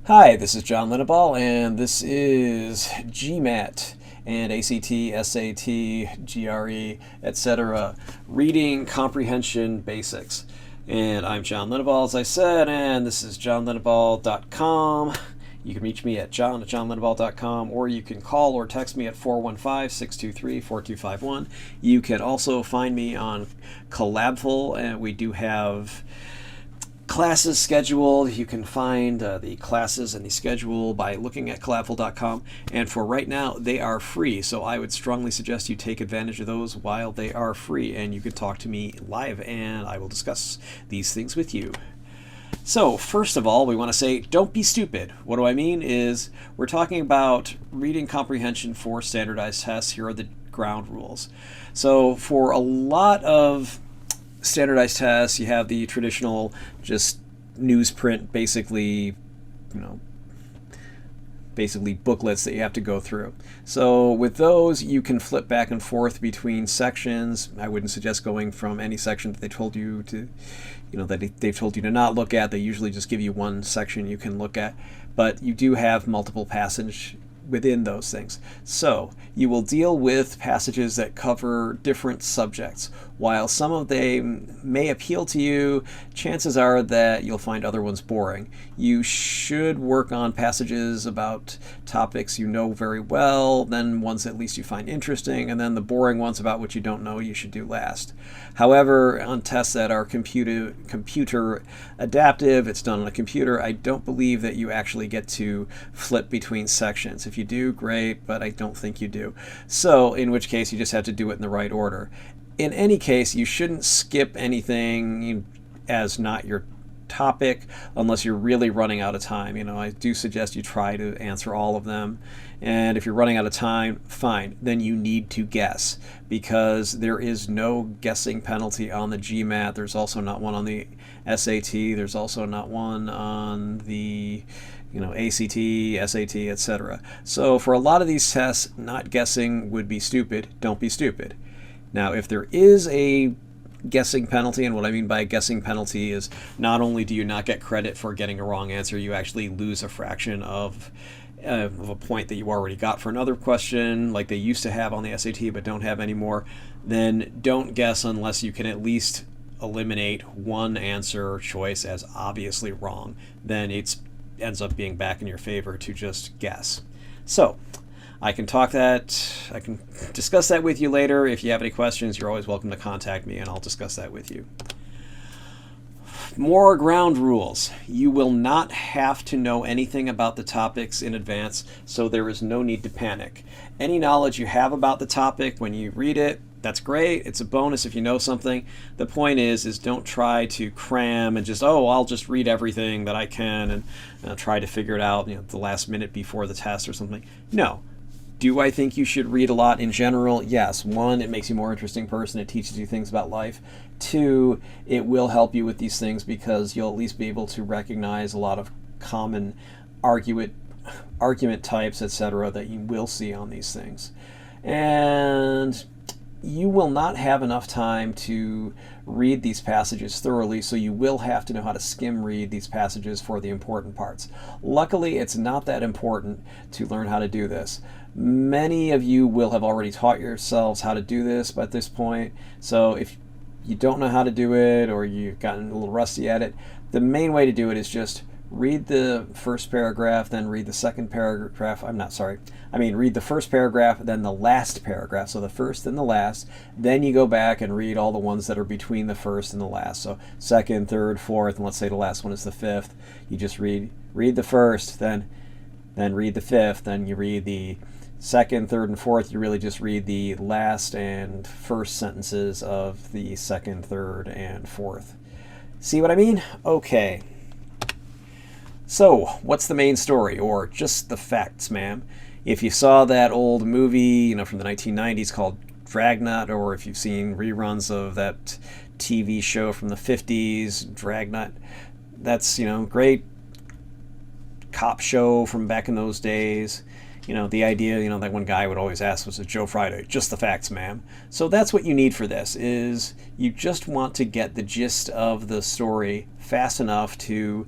Hi, this is John Linneball, and this is GMAT and ACT, SAT, GRE, etc. Reading Comprehension Basics. And I'm John Linneball, as I said, and this is johnlinneball.com. You can reach me at john@johnlinneball.com, or you can call or text me at 415-623-4251. You can also find me on Collabful, and we do have classes scheduled. You can find the classes and the schedule by looking at collabful.com, and for right now they are free, so I would strongly suggest you take advantage of those while they are free, and you can talk to me live and I will discuss these things with you. So first of all, we want to say don't be stupid. What do I mean is we're talking about reading comprehension for standardized tests. Here are the ground rules. So for a lot of standardized tests, you have the traditional just newsprint, basically booklets that you have to go through. So with those, you can flip back and forth between sections. I wouldn't suggest going from any section that they told you to, that they've told you to not look at. They usually just give you one section you can look at, but you do have multiple passage within those things. So you will deal with passages that cover different subjects. While some of them may appeal to you, chances are that you'll find other ones boring. You should work on passages about topics you know very well, then ones at least you find interesting, and then the boring ones about what you don't know you should do last. However, on tests that are computer adaptive, it's done on a computer, I don't believe that you actually get to flip between sections. If you do, great, but I don't think you do. So in which case you just have to do it in the right order. In any case, you shouldn't skip anything as not your topic unless you're really running out of time. I do suggest you try to answer all of them. And if you're running out of time, fine, then you need to guess, because there is no guessing penalty on the GMAT. There's also not one on the SAT. There's also not one on the ACT, SAT, etc. So for a lot of these tests, not guessing would be stupid. Don't be stupid. Now, if there is a guessing penalty, and what I mean by a guessing penalty is not only do you not get credit for getting a wrong answer, you actually lose a fraction of a point that you already got for another question, like they used to have on the SAT but don't have anymore. Then don't guess unless you can at least eliminate one answer choice as obviously wrong. Then it ends up being back in your favor to just guess. So I can discuss that with you later. If you have any questions, you're always welcome to contact me and I'll discuss that with you. More ground rules. You will not have to know anything about the topics in advance, so there is no need to panic. Any knowledge you have about the topic when you read it, that's great. It's a bonus if you know something. The point is don't try to cram and I'll just read everything that I can and try to figure it out the last minute before the test or something. No. Do I think you should read a lot in general? Yes. One, it makes you a more interesting person. It teaches you things about life. Two, it will help you with these things because you'll at least be able to recognize a lot of common argument types, etc., that you will see on these things. And you will not have enough time to read these passages thoroughly, so you will have to know how to skim read these passages for the important parts. Luckily, it's not that important to learn how to do this. Many of you will have already taught yourselves how to do this by this point, so if you don't know how to do it or you've gotten a little rusty at it, the main way to do it is just read the first paragraph, then read the second paragraph. Read the first paragraph, then the last paragraph. So the first and the last. Then you go back and read all the ones that are between the first and the last. So second, third, fourth, and let's say the last one is the fifth. You just read the first, then read the fifth, then you read the second, third, and fourth. You really just read the last and first sentences of the second, third, and fourth. See what I mean? Okay. So, what's the main story, or just the facts, ma'am? If you saw that old movie, from the 1990s called Dragnet, or if you've seen reruns of that TV show from the 50s, Dragnet, that's, great cop show from back in those days. The idea, that one guy would always ask was, Joe Friday, just the facts, ma'am. So that's what you need for this, is you just want to get the gist of the story fast enough to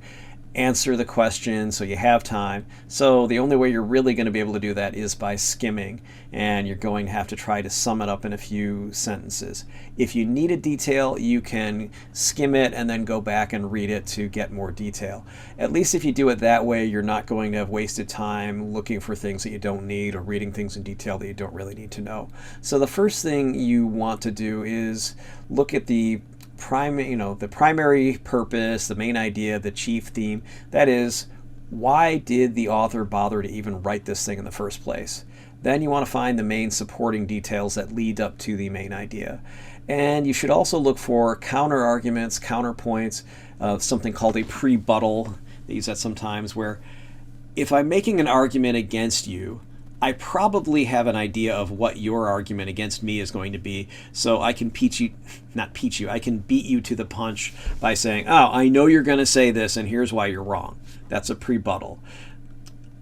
answer the question so you have time. So the only way you're really going to be able to do that is by skimming, and you're going to have to try to sum it up in a few sentences. If you need a detail, you can skim it and then go back and read it to get more detail. At least if you do it that way, you're not going to have wasted time looking for things that you don't need or reading things in detail that you don't really need to know. So the first thing you want to do is look at the primary purpose, the main idea, the chief theme. That is, why did the author bother to even write this thing in the first place? Then you want to find the main supporting details that lead up to the main idea. And you should also look for counter arguments, counterpoints, something called a prebuttal. They use that sometimes, where if I'm making an argument against you, I probably have an idea of what your argument against me is going to be, so I can I can beat you to the punch by saying, oh, I know you're going to say this, and here's why you're wrong. That's a prebuttal.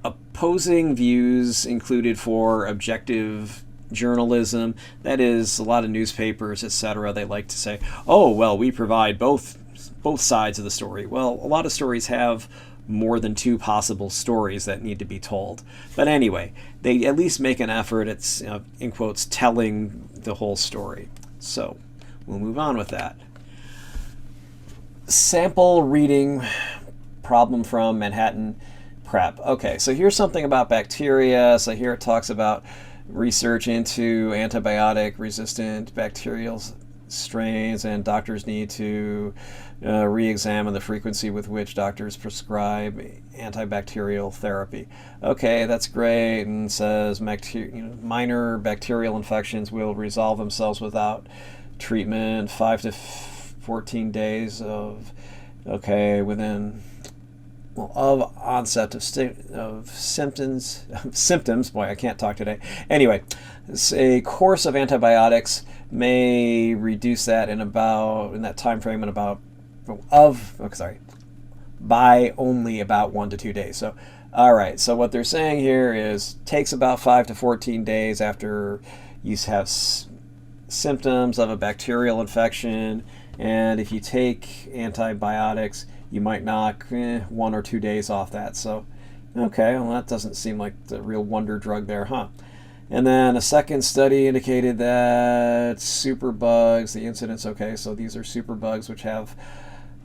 Opposing views included for objective journalism, that is, a lot of newspapers, etc., they like to say, oh, well, we provide both sides of the story. Well, a lot of stories have more than two possible stories that need to be told. But anyway, they at least make an effort at, in quotes, telling the whole story. So we'll move on with that. Sample reading problem from Manhattan Prep. Okay, so here's something about bacteria. So here it talks about research into antibiotic-resistant bacterial strains, and doctors need to re-examine the frequency with which doctors prescribe antibacterial therapy. Okay, that's great, and says minor bacterial infections will resolve themselves without treatment 5 to 14 days of of onset of symptoms. Boy, I can't talk today. Anyway, a course of antibiotics may reduce that in that time frame by only about 1 to 2 days. So, all right. So what they're saying here is takes about 5 to 14 days after you have symptoms of a bacterial infection, and if you take antibiotics, you might knock 1 or 2 days off that. So, okay, well, that doesn't seem like the real wonder drug there, huh? And then a second study indicated that superbugs, the incidence, okay, so these are superbugs which have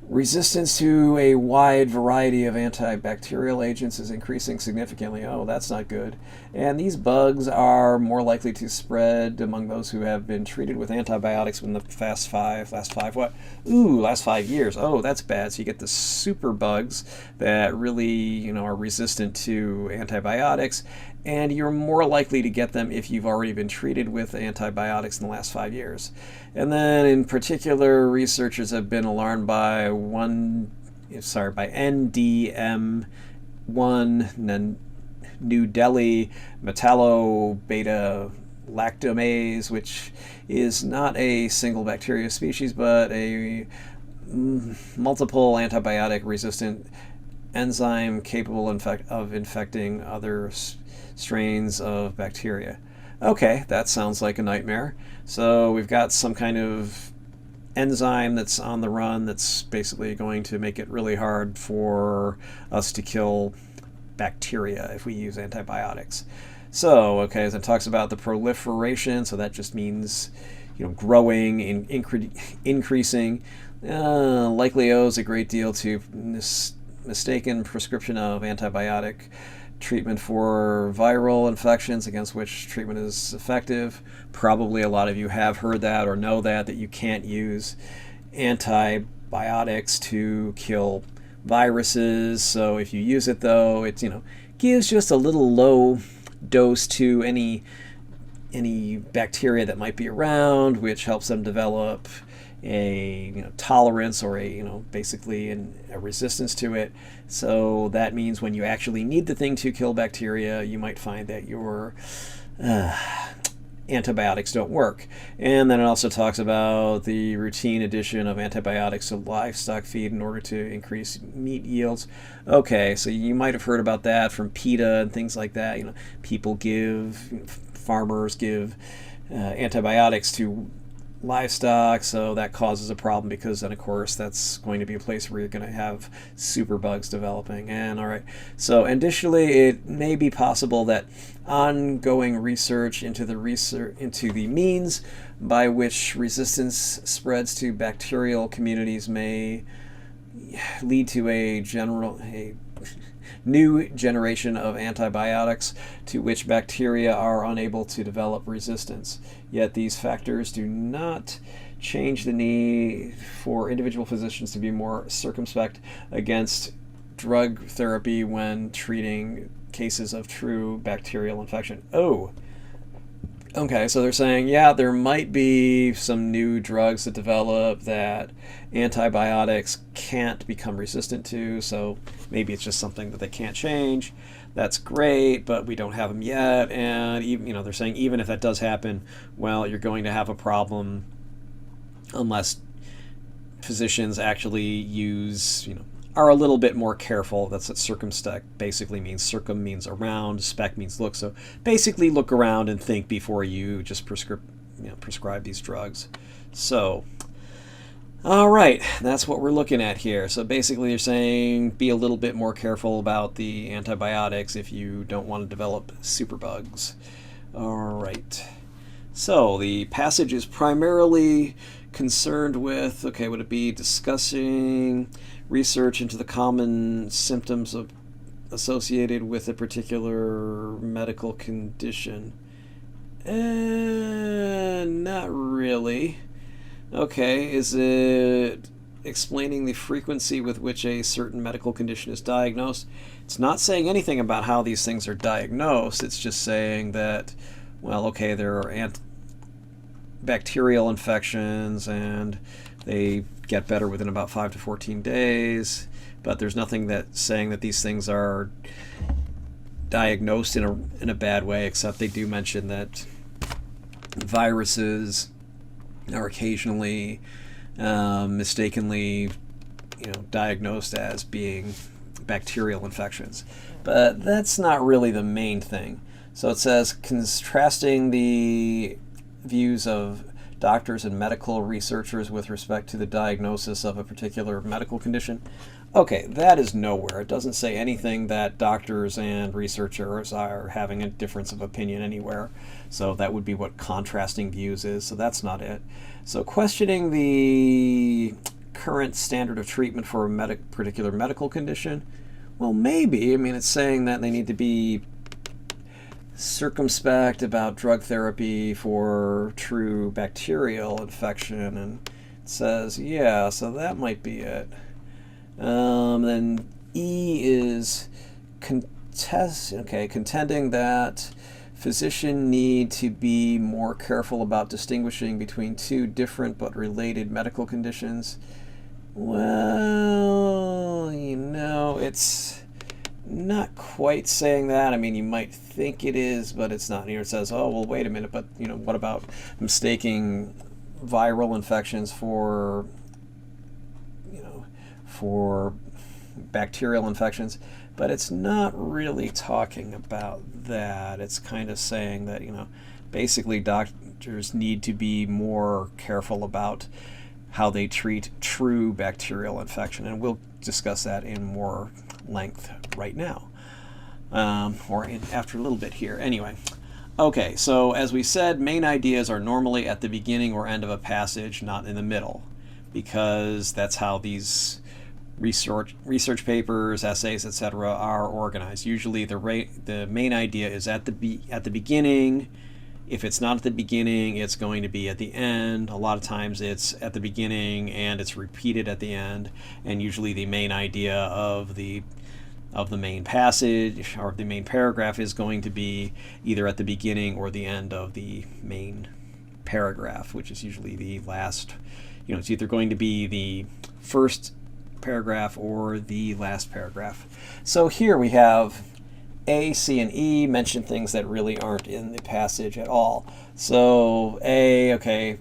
resistance to a wide variety of antibacterial agents, is increasing significantly. Oh, that's not good. And these bugs are more likely to spread among those who have been treated with antibiotics in the last 5 years. Oh, that's bad. So you get the superbugs that really, are resistant to antibiotics, and you're more likely to get them if you've already been treated with antibiotics in the last 5 years. And then, in particular, researchers have been alarmed by NDM1 New Delhi metallobeta-lactamase, which is not a single bacteria species, but a multiple antibiotic-resistant enzyme capable of infecting other strains of bacteria. Okay, that sounds like a nightmare. So we've got some kind of enzyme that's on the run that's basically going to make it really hard for us to kill bacteria if we use antibiotics. So, okay, as it talks about the proliferation, so that just means, growing and increasing, likely owes a great deal to mistaken prescription of antibiotic treatment for viral infections against which treatment is effective. Probably a lot of you have heard that or know that you can't use antibiotics to kill viruses. So if you use it, though, it gives just a little low dose to any bacteria that might be around, which helps them develop a tolerance or basically a resistance to it. So that means when you actually need the thing to kill bacteria, you might find that your antibiotics don't work. And then it also talks about the routine addition of antibiotics to livestock feed in order to increase meat yields. Okay, so you might have heard about that from PETA and things like that. Farmers give antibiotics to livestock, so that causes a problem because then of course that's going to be a place where you're going to have superbugs developing. And all right, so additionally it may be possible that ongoing research into the means by which resistance spreads to bacterial communities may lead to a new generation of antibiotics to which bacteria are unable to develop resistance. Yet these factors do not change the need for individual physicians to be more circumspect against drug therapy when treating cases of true bacterial infection. Oh, okay, so they're saying, yeah, there might be some new drugs that develop that antibiotics can't become resistant to, so maybe it's just something that they can't change. That's great, but we don't have them yet. And even, they're saying even if that does happen, well, you're going to have a problem unless physicians actually use, are a little bit more careful. That's what circumspect basically means. Circum means around, spec means look. So basically look around and think before you just prescribe these drugs. So, all right, that's what we're looking at here. So basically you're saying be a little bit more careful about the antibiotics if you don't want to develop superbugs. All right. So the passage is primarily concerned with, would it be discussing research into the common symptoms associated with a particular medical condition? Not really. Okay, is it explaining the frequency with which a certain medical condition is diagnosed? It's not saying anything about how these things are diagnosed. It's just saying that, there are bacterial infections and they get better within about 5 to 14 days, but there's nothing that's saying that these things are diagnosed in a bad way, except they do mention that viruses are occasionally mistakenly diagnosed as being bacterial infections, but that's not really the main thing. So it says contrasting the views of doctors and medical researchers with respect to the diagnosis of a particular medical condition. Okay, that is nowhere. It doesn't say anything that doctors and researchers are having a difference of opinion anywhere. So that would be what contrasting views is. So that's not it. So questioning the current standard of treatment for a particular medical condition. Well, maybe. It's saying that they need to be circumspect about drug therapy for true bacterial infection, and it says, yeah, so that might be it. Then E is contending that physicians need to be more careful about distinguishing between two different but related medical conditions. Well, it's not quite saying that. You might think it is, but it's not. Here it says, oh, well, wait a minute, but what about mistaking viral infections for bacterial infections? But it's not really talking about that. It's kind of saying that, basically doctors need to be more careful about how they treat true bacterial infection, and we'll discuss that in more length right now, after a little bit here. Anyway, okay, so as we said, main ideas are normally at the beginning or end of a passage, not in the middle, because that's how these research papers, essays, etc. are organized. Usually the main idea is at the beginning. If it's not at the beginning, it's going to be at the end. A lot of times it's at the beginning and it's repeated at the end, and usually the main idea of the main passage or the main paragraph is going to be either at the beginning or the end of the main paragraph, which is usually the last. It's either going to be the first paragraph or the last paragraph. So here we have A, C, and E mention things that really aren't in the passage at all. So A,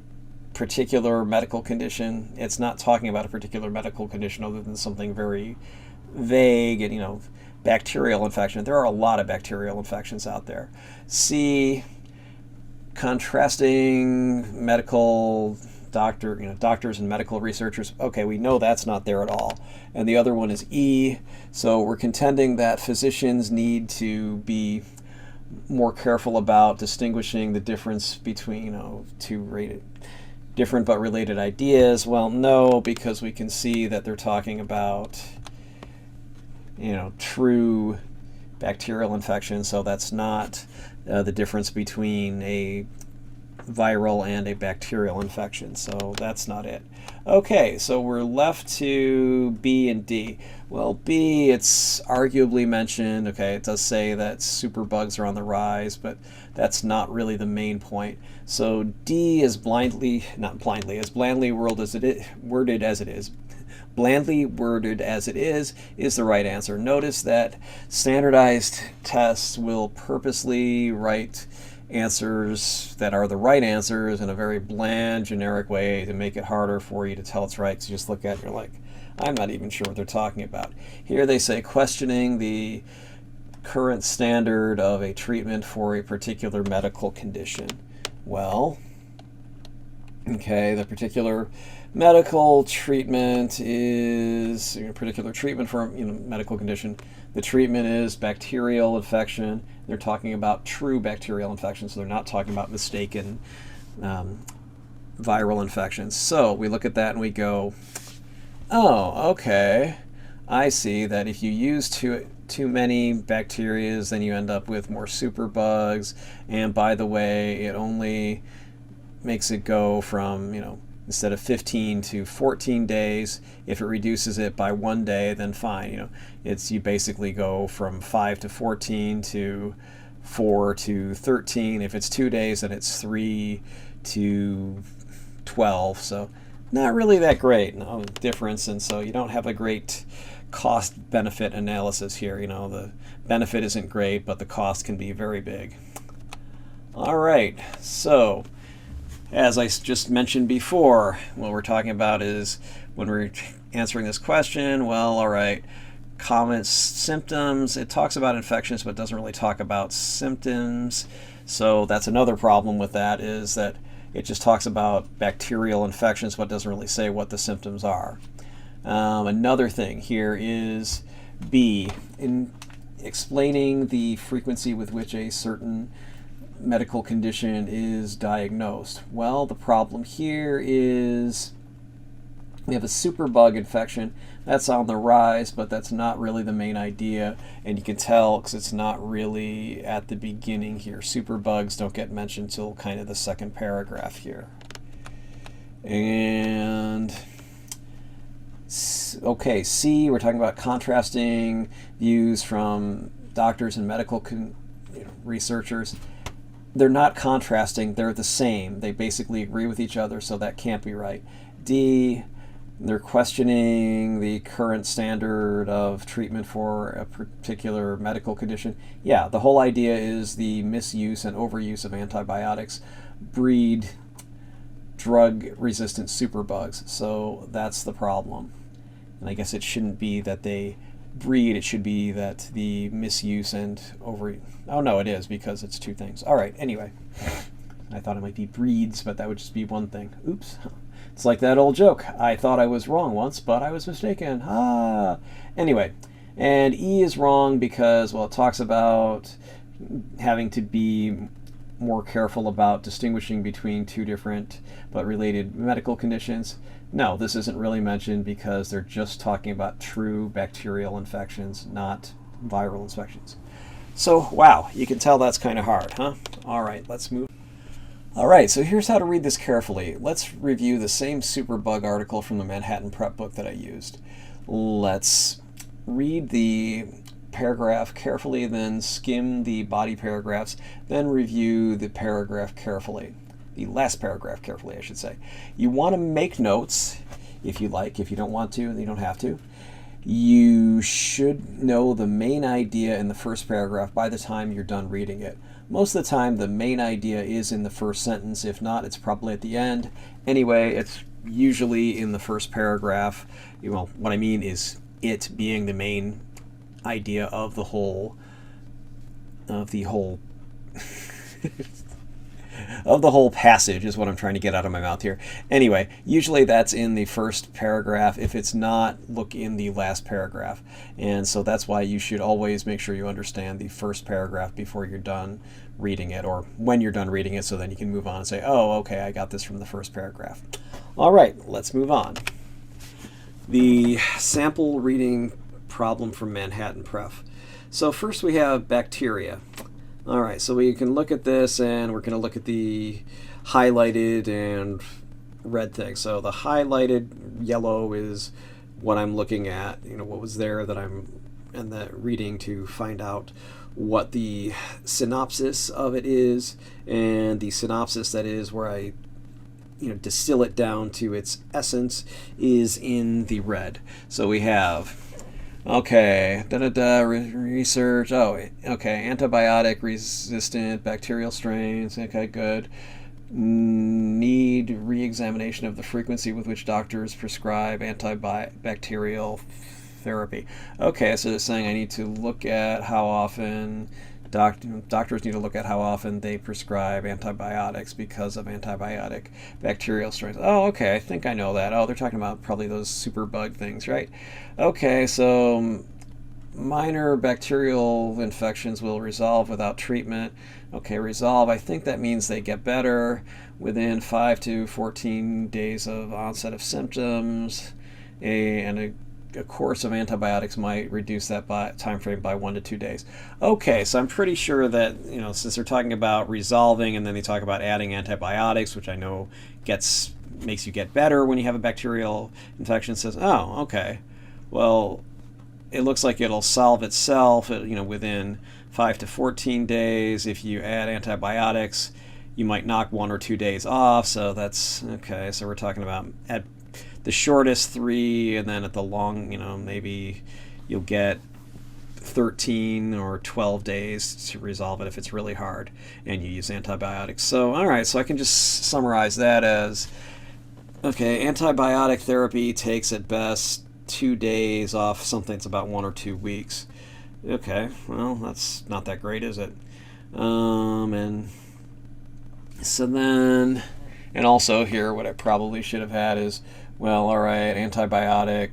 particular medical condition. It's not talking about a particular medical condition other than something very vague and, bacterial infection. There are a lot of bacterial infections out there. C, contrasting medical doctors and medical researchers. Okay, we know that's not there at all. And the other one is E. So we're contending that physicians need to be more careful about distinguishing the difference between two different but related ideas. Well, no, because we can see that they're talking about true bacterial infection, so that's not the difference between a viral and a bacterial infection, so that's not it. Okay, so we're left to B and D. Well, B, it's arguably mentioned. Okay, it does say that superbugs are on the rise, but that's not really the main point. So D is blandly worded as it is. Blandly worded as it is the right answer. Notice that standardized tests will purposely write answers that are the right answers in a very bland, generic way to make it harder for you to tell it's right. So you just look at it and you're like, I'm not even sure what they're talking about. Here they say questioning the current standard of a treatment for a particular medical condition. Well, okay, the particular medical treatment is a particular treatment for a medical condition. The treatment is bacterial infection. They're talking about true bacterial infection, so they're not talking about mistaken viral infections. So we look at that and we go, oh, okay. I see that if you use too many bacteria, then you end up with more superbugs. And by the way, it only makes it go from, instead of 15 to 14 days. If it reduces it by 1 day, then fine. You basically go from 5 to 14 to 4 to 13. If it's 2 days, then it's 3 to 12. So not really that great difference, and so you don't have a great cost-benefit analysis here. The benefit isn't great, but the cost can be very big. All right, so as I just mentioned before, what we're talking about is when we're answering this question, well, all right, common symptoms. It talks about infections, but doesn't really talk about symptoms. So that's another problem with that, is that it just talks about bacterial infections, but doesn't really say what the symptoms are. Another thing here is B, in explaining the frequency with which a certain medical condition is diagnosed. Well, the problem here is we have a superbug infection. That's on the rise, but that's not really the main idea, and you can tell because it's not really at the beginning here. Superbugs don't get mentioned till kind of the second paragraph here. And okay, C, we're talking about contrasting views from doctors and medical researchers. They're not contrasting, they're the same. They basically agree with each other, so that can't be right. D, they're questioning the current standard of treatment for a particular medical condition. Yeah, the whole idea is the misuse and overuse of antibiotics breed drug-resistant superbugs, so that's the problem. And I guess it shouldn't be that they breed, it should be that the misuse and oh no, it is, because it's two things. All right, anyway, I thought it might be breeds, but that would just be one thing. Oops. It's like that old joke. I thought I was wrong once, but I was mistaken. Anyway, and E is wrong because, well, it talks about having to be more careful about distinguishing between two different but related medical conditions. No, this isn't really mentioned because they're just talking about true bacterial infections, not viral infections. So, wow, you can tell that's kind of hard, huh? All right, let's move. All right, so here's how to read this carefully. Let's review the same Superbug article from the Manhattan Prep book that I used. Let's read the paragraph carefully, then skim the body paragraphs, then review the paragraph carefully. The last paragraph carefully, I should say. You want to make notes if you like. If you don't want to, you don't have to. You should know the main idea in the first paragraph by the time you're done reading it. Most of the time, the main idea is in the first sentence. If not, it's probably at the end. Anyway, it's usually in the first paragraph. Well, what I mean is it being the main idea of the whole of the whole passage is what I'm trying to get out of my mouth here. Anyway, usually that's in the first paragraph. If it's not, look in the last paragraph. And so that's why you should always make sure you understand the first paragraph before you're done reading it, or when you're done reading it, so then you can move on and say, oh, okay, I got this from the first paragraph. All right, let's move on. The sample reading problem from Manhattan Pref. So first we have bacteria. All right, so we can look at this, and we're going to look at the highlighted and red thing. So the highlighted yellow is what I'm looking at, what was there that I'm in the reading to find out what the synopsis of it is, and the synopsis, that is where I distill it down to its essence, is in the red. So we have, okay, research, okay, antibiotic resistant bacterial strains, okay, good. Need re-examination of the frequency with which doctors prescribe antibacterial therapy. Okay, so they're saying I need to look at how often doctors need to look at how often they prescribe antibiotics because of antibiotic bacterial strains. Oh, okay, I think I know that. Oh, they're talking about probably those superbug things, right? Okay, so minor bacterial infections will resolve without treatment. Okay, resolve, I think that means they get better within 5 to 14 days of onset of symptoms, and a course of antibiotics might reduce that time frame by 1 to 2 days. Okay, so I'm pretty sure that, since they're talking about resolving, and then they talk about adding antibiotics, which I know makes you get better when you have a bacterial infection, says, oh, okay, well, it looks like it'll solve itself, within 5 to 14 days. If you add antibiotics, you might knock 1 or 2 days off, so that's, okay, so we're talking about at the shortest 3, and then at the long, maybe you'll get 13 or 12 days to resolve it if it's really hard and you use antibiotics. So, all right, so I can just summarize that as, okay, antibiotic therapy takes at best 2 days off something that's about 1 or 2 weeks. Okay, well, that's not that great, is it? And so then, and also here, what I probably should have had is, well, all right, antibiotic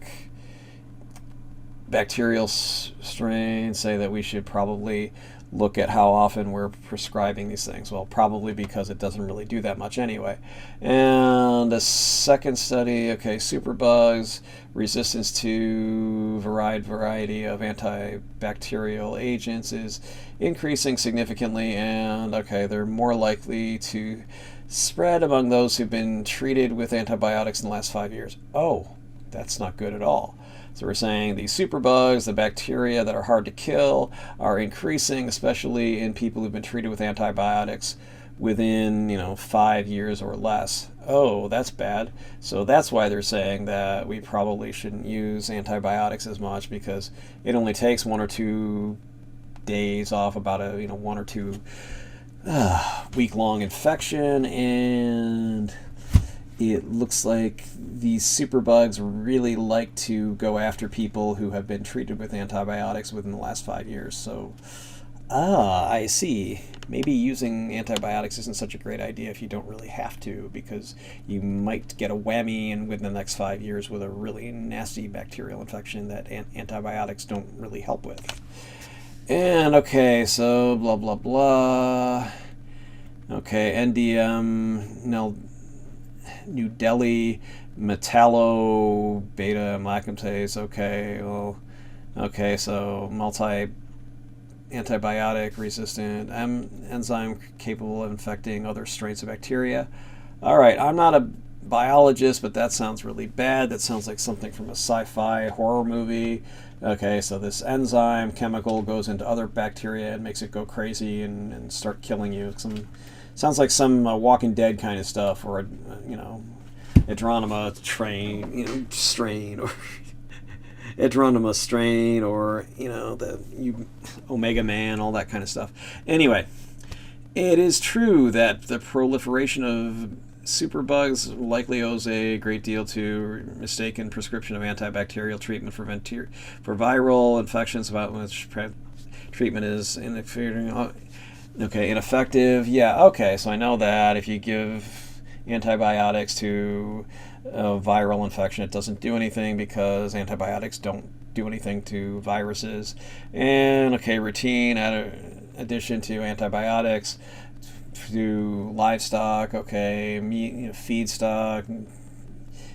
bacterial strains say that we should probably look at how often we're prescribing these things. Well, probably because it doesn't really do that much anyway. And a second study, okay, superbugs, resistance to variety of antibacterial agents is increasing significantly, and okay, they're more likely to spread among those who've been treated with antibiotics in the last 5 years. Oh, that's not good at all. So we're saying these superbugs, the bacteria that are hard to kill, are increasing, especially in people who've been treated with antibiotics within, 5 years or less. Oh, that's bad. So that's why they're saying that we probably shouldn't use antibiotics as much, because it only takes 1 or 2 days off about a 1 or 2 week-long infection, and it looks like these superbugs really like to go after people who have been treated with antibiotics within the last 5 years. So, I see. Maybe using antibiotics isn't such a great idea if you don't really have to, because you might get a whammy and within the next 5 years with a really nasty bacterial infection that antibiotics don't really help with. And okay, so blah blah blah. Okay, NDM, New Delhi, metallo beta amylase. Okay, well, okay, so antibiotic resistant enzyme capable of infecting other strains of bacteria. All right, I'm not a biologist, but that sounds really bad. That sounds like something from a sci-fi horror movie. Okay, so this enzyme chemical goes into other bacteria and makes it go crazy and start killing you. Sounds like some Walking Dead kind of stuff, or Adronima strain, or Adronima strain, or the Omega Man, all that kind of stuff. Anyway, it is true that the proliferation of superbugs likely owes a great deal to mistaken prescription of antibacterial treatment for viral infections, about which treatment is ineffective. Okay, ineffective. Yeah, okay, so I know that if you give antibiotics to a viral infection, it doesn't do anything because antibiotics don't do anything to viruses. And okay, routine addition to antibiotics to livestock. Okay, meat, feedstock,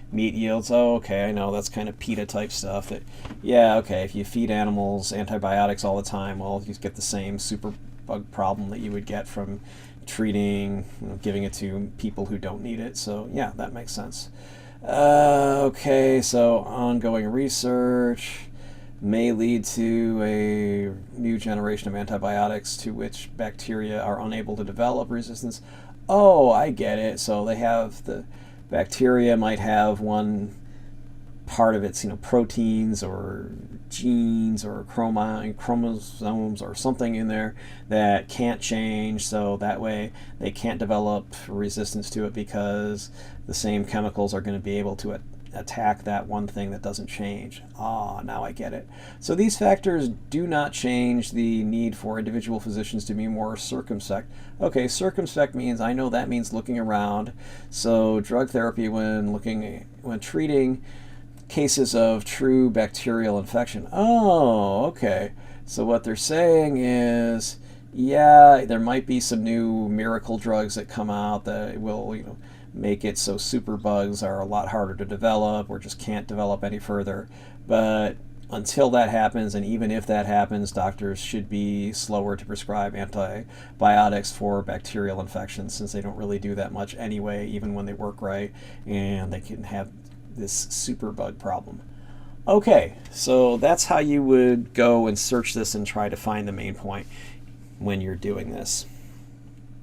meat yields. Oh, okay, I know that's kind of PETA type stuff. That, yeah, okay, if you feed animals antibiotics all the time, well, you get the same super bug problem that you would get from treating, giving it to people who don't need it. So yeah, that makes sense. Okay, so ongoing research may lead to a new generation of antibiotics to which bacteria are unable to develop resistance. Oh, I get it. So they have the bacteria might have one part of its proteins or genes or chromosomes or something in there that can't change, so that way they can't develop resistance to it because the same chemicals are going to be able to attack that one thing that doesn't change. Ah, now I get it. So these factors do not change the need for individual physicians to be more circumspect. Okay, circumspect means, I know that means looking around. So drug therapy when treating cases of true bacterial infection. Oh, okay. So what they're saying is, yeah, there might be some new miracle drugs that come out that will, make it so superbugs are a lot harder to develop or just can't develop any further. But until that happens, and even if that happens, doctors should be slower to prescribe antibiotics for bacterial infections since they don't really do that much anyway, even when they work right, and they can have this superbug problem. Okay, so that's how you would go and search this and try to find the main point when you're doing this.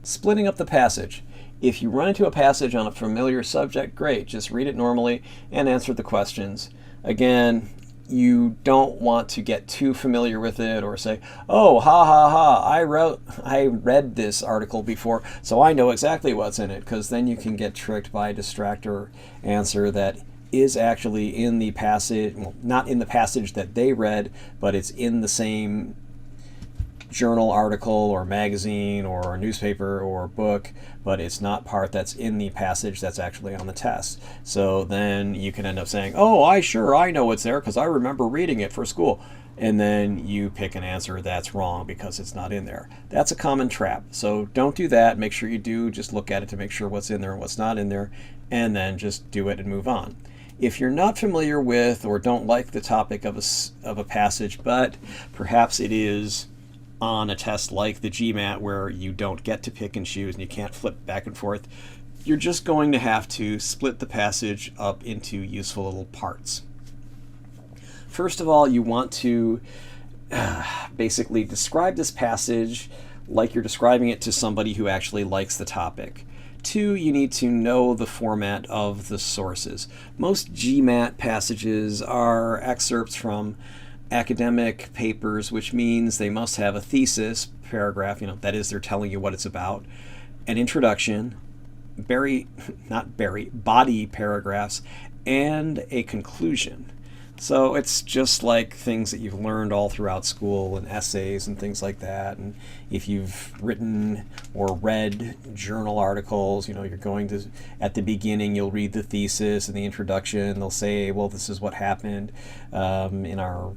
Splitting up the passage. If you run into a passage on a familiar subject, great, just read it normally and answer the questions. Again, you don't want to get too familiar with it or say, oh, ha ha ha, I read this article before, so I know exactly what's in it, because then you can get tricked by a distractor answer that is actually in the passage, well, not in the passage that they read, but it's in the same journal article or magazine or newspaper or book, but it's not part that's in the passage that's actually on the test. So then you can end up saying, oh, I know it's there because I remember reading it for school. And then you pick an answer that's wrong because it's not in there. That's a common trap. So don't do that. Make sure you do just look at it to make sure what's in there and what's not in there, and then just do it and move on. If you're not familiar with or don't like the topic of a passage, but perhaps it is on a test like the GMAT where you don't get to pick and choose and you can't flip back and forth, you're just going to have to split the passage up into useful little parts. First of all, you want to basically describe this passage like you're describing it to somebody who actually likes the topic. 2, you need to know the format of the sources. Most GMAT passages are excerpts from academic papers, which means they must have a thesis paragraph, that is, they're telling you what it's about, an introduction, body paragraphs, and a conclusion. So it's just like things that you've learned all throughout school and essays and things like that. And if you've written or read journal articles, you're going to, at the beginning, you'll read the thesis and the introduction. They'll say, well, this is what happened in our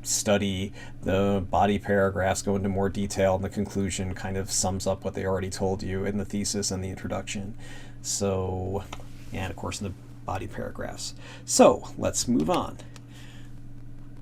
study. The body paragraphs go into more detail, and the conclusion kind of sums up what they already told you in the thesis and the introduction. So, and of course in the body paragraphs. So let's move on.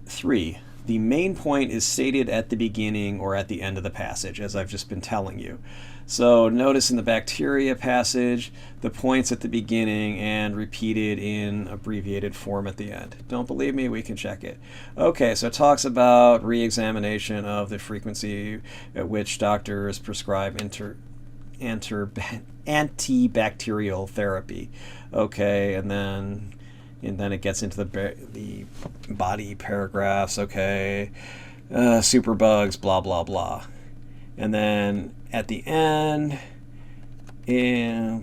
3. The main point is stated at the beginning or at the end of the passage, as I've just been telling you. So notice in the bacteria passage, the point's at the beginning and repeated in abbreviated form at the end. Don't believe me? We can check it. Okay, so it talks about re-examination of the frequency at which doctors prescribe antibacterial therapy. Okay, and then it gets into the body paragraphs. Okay, superbugs, blah blah blah, and then at the end, it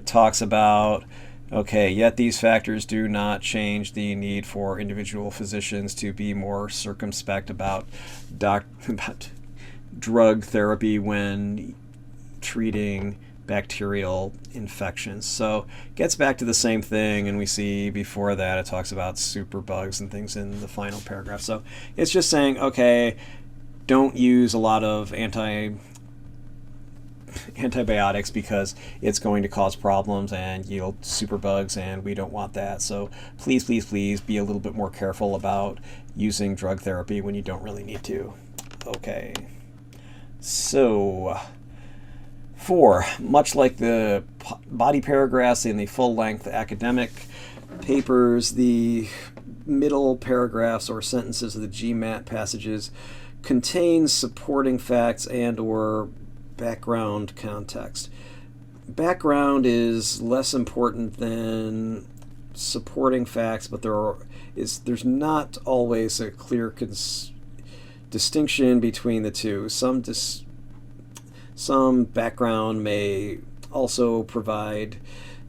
talks about, okay, yet these factors do not change the need for individual physicians to be more circumspect about drug therapy when treating bacterial infections. So it gets back to the same thing, and we see before that it talks about superbugs and things in the final paragraph. So it's just saying, okay, don't use a lot of antibiotics because it's going to cause problems and yield superbugs, and we don't want that. So please, please, please be a little bit more careful about using drug therapy when you don't really need to. Okay. So 4, much like the body paragraphs in the full-length academic papers, the middle paragraphs or sentences of the GMAT passages contain supporting facts and or background context. Background is less important than supporting facts, but there's not always a clear distinction between the two. Some background may also provide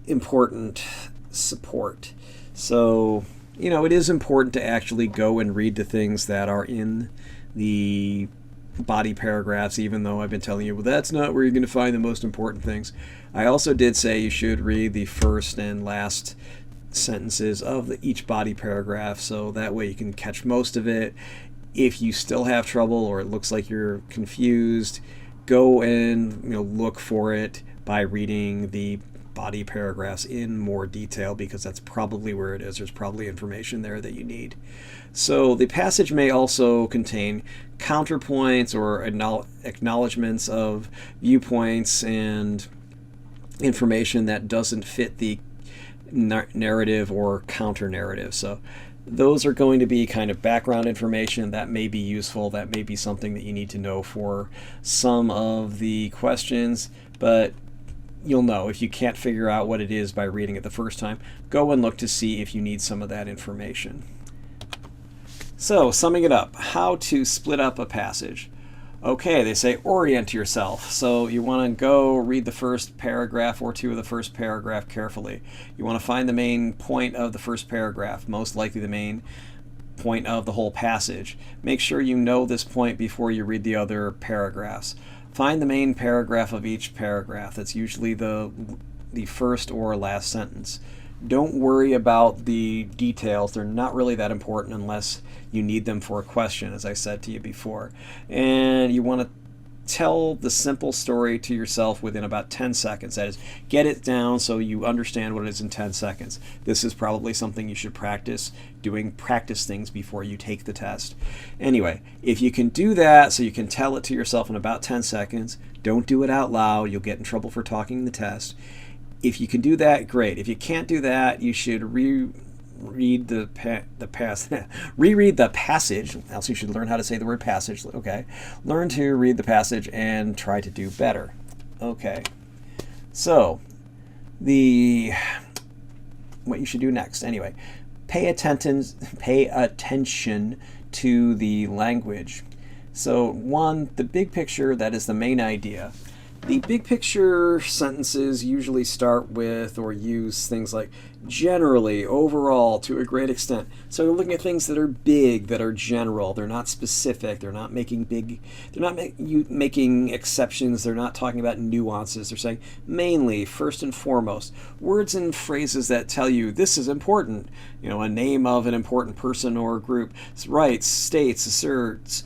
important support. So, it is important to actually go and read the things that are in the body paragraphs, even though I've been telling you, well, that's not where you're going to find the most important things. I also did say you should read the first and last sentences of each body paragraph, so that way you can catch most of it. If you still have trouble or it looks like you're confused, go and look for it by reading the body paragraphs in more detail, because that's probably where it is. There's probably information there that you need. So the passage may also contain counterpoints or acknowledgments of viewpoints and information that doesn't fit the narrative or counter-narrative. So those are going to be kind of background information that may be useful, that may be something that you need to know for some of the questions, but you'll know if you can't figure out what it is by reading it the first time. Go and look to see if you need some of that information. So, summing it up, how to split up a passage. Okay, they say orient yourself. So you want to go read the first paragraph or two of the first paragraph carefully. You want to find the main point of the first paragraph, most likely the main point of the whole passage. Make sure you know this point before you read the other paragraphs. Find the main paragraph of each paragraph. That's usually the first or last sentence. Don't worry about the details. They're not really that important unless you need them for a question, as I said to you before. And you want to tell the simple story to yourself within about 10 seconds. That is, get it down so you understand what it is in 10 seconds. This is probably something you should practice doing practice things before you take the test. Anyway, if you can do that so you can tell it to yourself in about 10 seconds, don't do it out loud. You'll get in trouble for talking in the test. If you can do that, great. If you can't do that, you should reread the passage. Else you should learn how to say the word passage. Okay, learn to read the passage and try to do better. Okay, so what you should do next. Anyway, pay attention to the language. So the big picture, that is the main idea. The big picture sentences usually start with or use things like generally, overall, to a great extent. So you're looking at things that are big, that are general. They're not specific. They're not making making exceptions. They're not talking about nuances. They're saying mainly, first and foremost, words and phrases that tell you this is important. A name of an important person or group. Writes, states, asserts,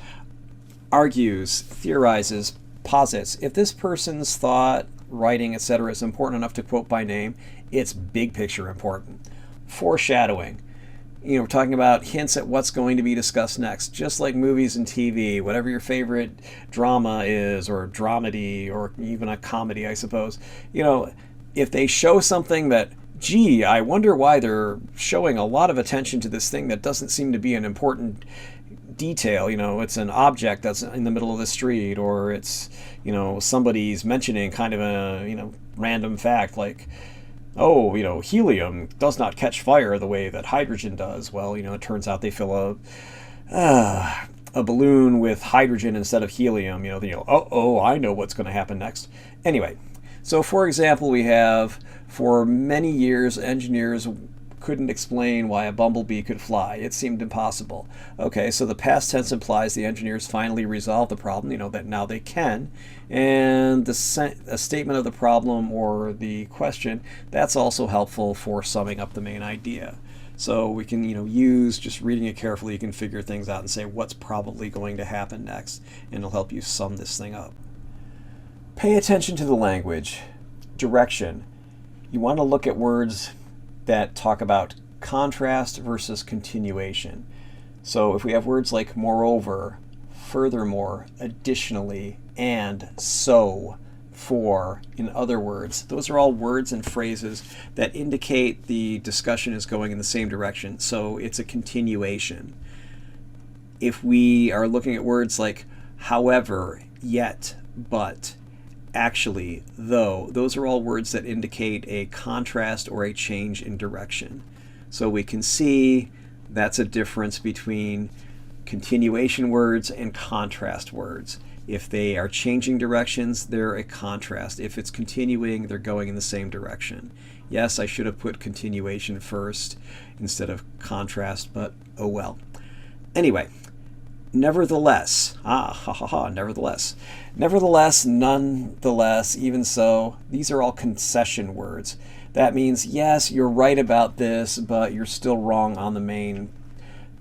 argues, theorizes, posits. If this person's thought, writing, etc. is important enough to quote by name, it's big picture important. Foreshadowing. We're talking about hints at what's going to be discussed next. Just like movies and TV, whatever your favorite drama is, or dramedy, or even a comedy, I suppose. If they show something that, gee, I wonder why they're showing a lot of attention to this thing that doesn't seem to be an important detail. It's an object that's in the middle of the street, or it's somebody's mentioning kind of a random fact like, helium does not catch fire the way that hydrogen does. Well, it turns out they fill a balloon with hydrogen instead of helium. I know what's going to happen next. Anyway, so for example, we have for many years engineers couldn't explain why a bumblebee could fly. It seemed impossible. Okay, so the past tense implies the engineers finally resolved the problem, that now they can. And a statement of the problem or the question, that's also helpful for summing up the main idea. So we can, use just reading it carefully, you can figure things out and say what's probably going to happen next, and it'll help you sum this thing up. Pay attention to the language. Direction. You want to look at words that talk about contrast versus continuation. So if we have words like moreover, furthermore, additionally, and so, for, in other words, those are all words and phrases that indicate the discussion is going in the same direction. So it's a continuation. If we are looking at words like however, yet, but, actually, though, those are all words that indicate a contrast or a change in direction. So we can see that's a difference between continuation words and contrast words. If they are changing directions, they're a contrast. If it's continuing, they're going in the same direction. Yes, I should have put continuation first instead of contrast, but oh well. Anyway, nevertheless, nevertheless, nonetheless, even so, these are all concession words. That means, yes, you're right about this, but you're still wrong on the main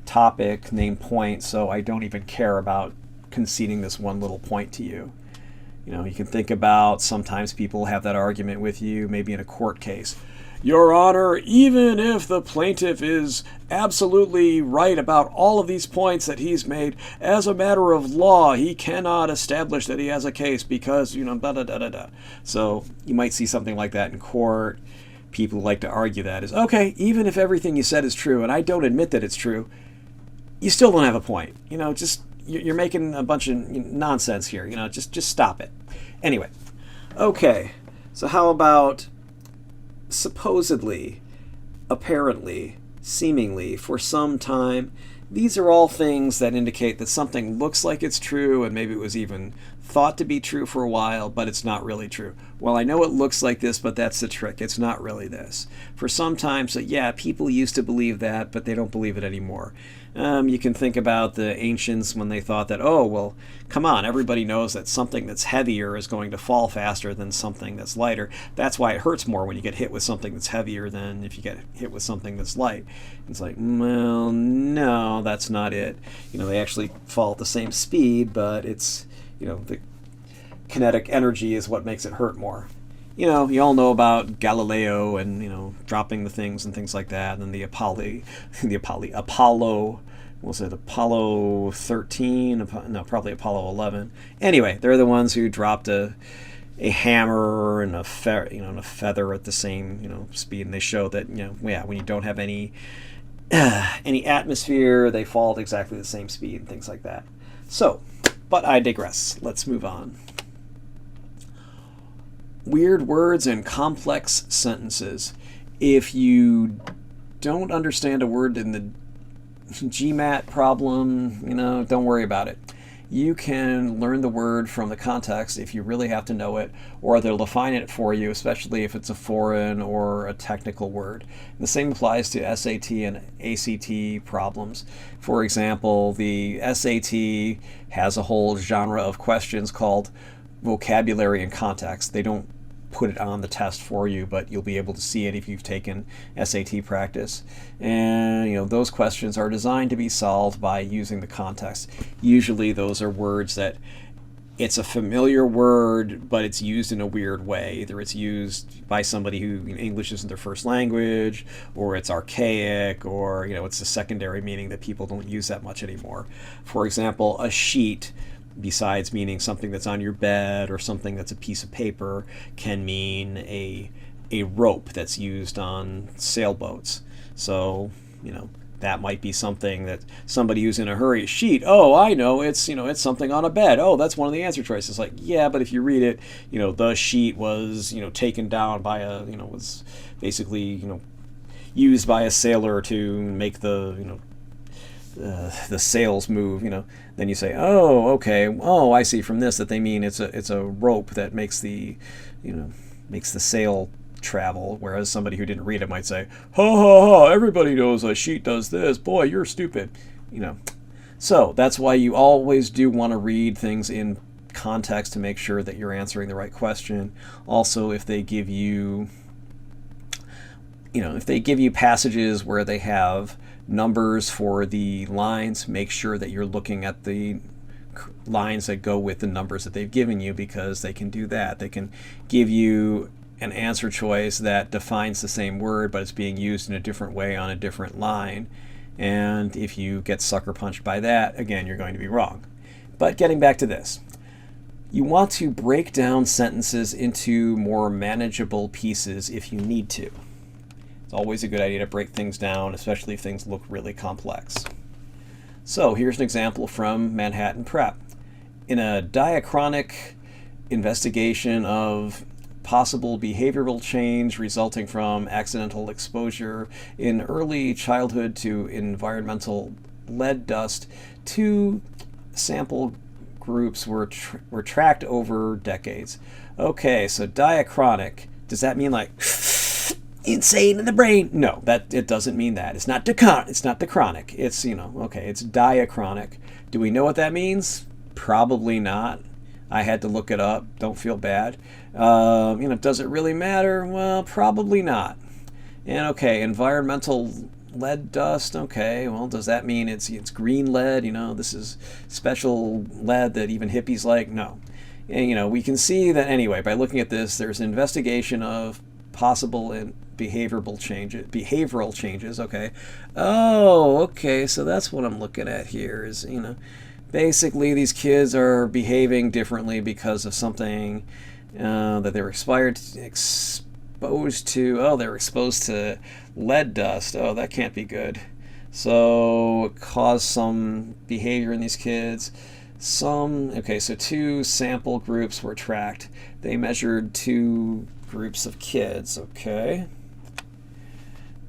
topic, main point, so I don't even care about conceding this one little point to you. You can think about sometimes people have that argument with you, maybe in a court case. Your Honor, even if the plaintiff is absolutely right about all of these points that he's made, as a matter of law, he cannot establish that he has a case because, da-da-da-da-da. So you might see something like that in court. People who like to argue that is, okay, even if everything you said is true, and I don't admit that it's true, you still don't have a point. You're making a bunch of nonsense here. Just stop it. Anyway, okay, so how about supposedly, apparently, seemingly, for some time? These are all things that indicate that something looks like it's true, and maybe it was even thought to be true for a while, but it's not really true. Well, I know it looks like this, but that's the trick. It's not really this. For some time, so yeah, people used to believe that, but they don't believe it anymore. You can think about the ancients when they thought that, oh, well, come on, everybody knows that something that's heavier is going to fall faster than something that's lighter. That's why it hurts more when you get hit with something that's heavier than if you get hit with something that's light. It's like, well, no, that's not it. They actually fall at the same speed, but it's, the kinetic energy is what makes it hurt more. You all know about Galileo and, dropping the things and things like that, and the Apollo, was it Apollo 13? No, probably Apollo 11. Anyway, they're the ones who dropped a hammer and a feather at the same, speed, and they show that, when you don't have any atmosphere, they fall at exactly the same speed and things like that. So, but I digress. Let's move on. Weird words and complex sentences. If you don't understand a word in the GMAT problem, don't worry about it. You can learn the word from the context if you really have to know it, or they'll define it for you, especially if it's a foreign or a technical word. And the same applies to SAT and ACT problems. For example, the SAT has a whole genre of questions called vocabulary and context. They don't put it on the test for you, but you'll be able to see it if you've taken SAT practice. And those questions are designed to be solved by using the context. Usually those are words that it's a familiar word, but it's used in a weird way. Either it's used by somebody who English isn't their first language, or it's archaic, or it's a secondary meaning that people don't use that much anymore. For example, a sheet, besides meaning something that's on your bed or something that's a piece of paper, can mean a rope that's used on sailboats. So, that might be something that somebody who's in a hurry, sheet, oh, I know, it's something on a bed. Oh, that's one of the answer choices. Like, yeah, but if you read it, the sheet was, taken down by was basically, used by a sailor to make the sails move, then you say, oh, okay, oh, I see from this that they mean it's a rope that makes the sail travel, whereas somebody who didn't read it might say, ha ha ha, everybody knows a sheet does this, boy, you're stupid, you know. So that's why you always do want to read things in context to make sure that you're answering the right question. Also, if they give you, if they give you passages where they have numbers for the lines, make sure that you're looking at the lines that go with the numbers that they've given you, because they can do that. They can give you an answer choice that defines the same word, but it's being used in a different way on a different line. And if you get sucker punched by that, again, you're going to be wrong. But getting back to this, you want to break down sentences into more manageable pieces if you need to. It's always a good idea to break things down, especially if things look really complex. So here's an example from Manhattan Prep. In a diachronic investigation of possible behavioral change resulting from accidental exposure in early childhood to environmental lead dust, 2 sample groups were tracked over decades. Okay, so diachronic, does that mean like insane in the brain? No, it doesn't mean that. It's not chronic. It's, okay, it's diachronic. Do we know what that means? Probably not. I had to look it up. Don't feel bad. Does it really matter? Well, probably not. And okay, environmental lead dust. Okay, well, does that mean it's green lead? This is special lead that even hippies like? No. And we can see that anyway by looking at this. There's an investigation of possible and behavioral changes. Okay. Oh, okay. So that's what I'm looking at here. Is basically these kids are behaving differently because of something that they were exposed to. Oh, they were exposed to lead dust. Oh, that can't be good. So it caused some behavior in these kids. Okay, so 2 sample groups were tracked. They measured 2 groups of kids. Okay.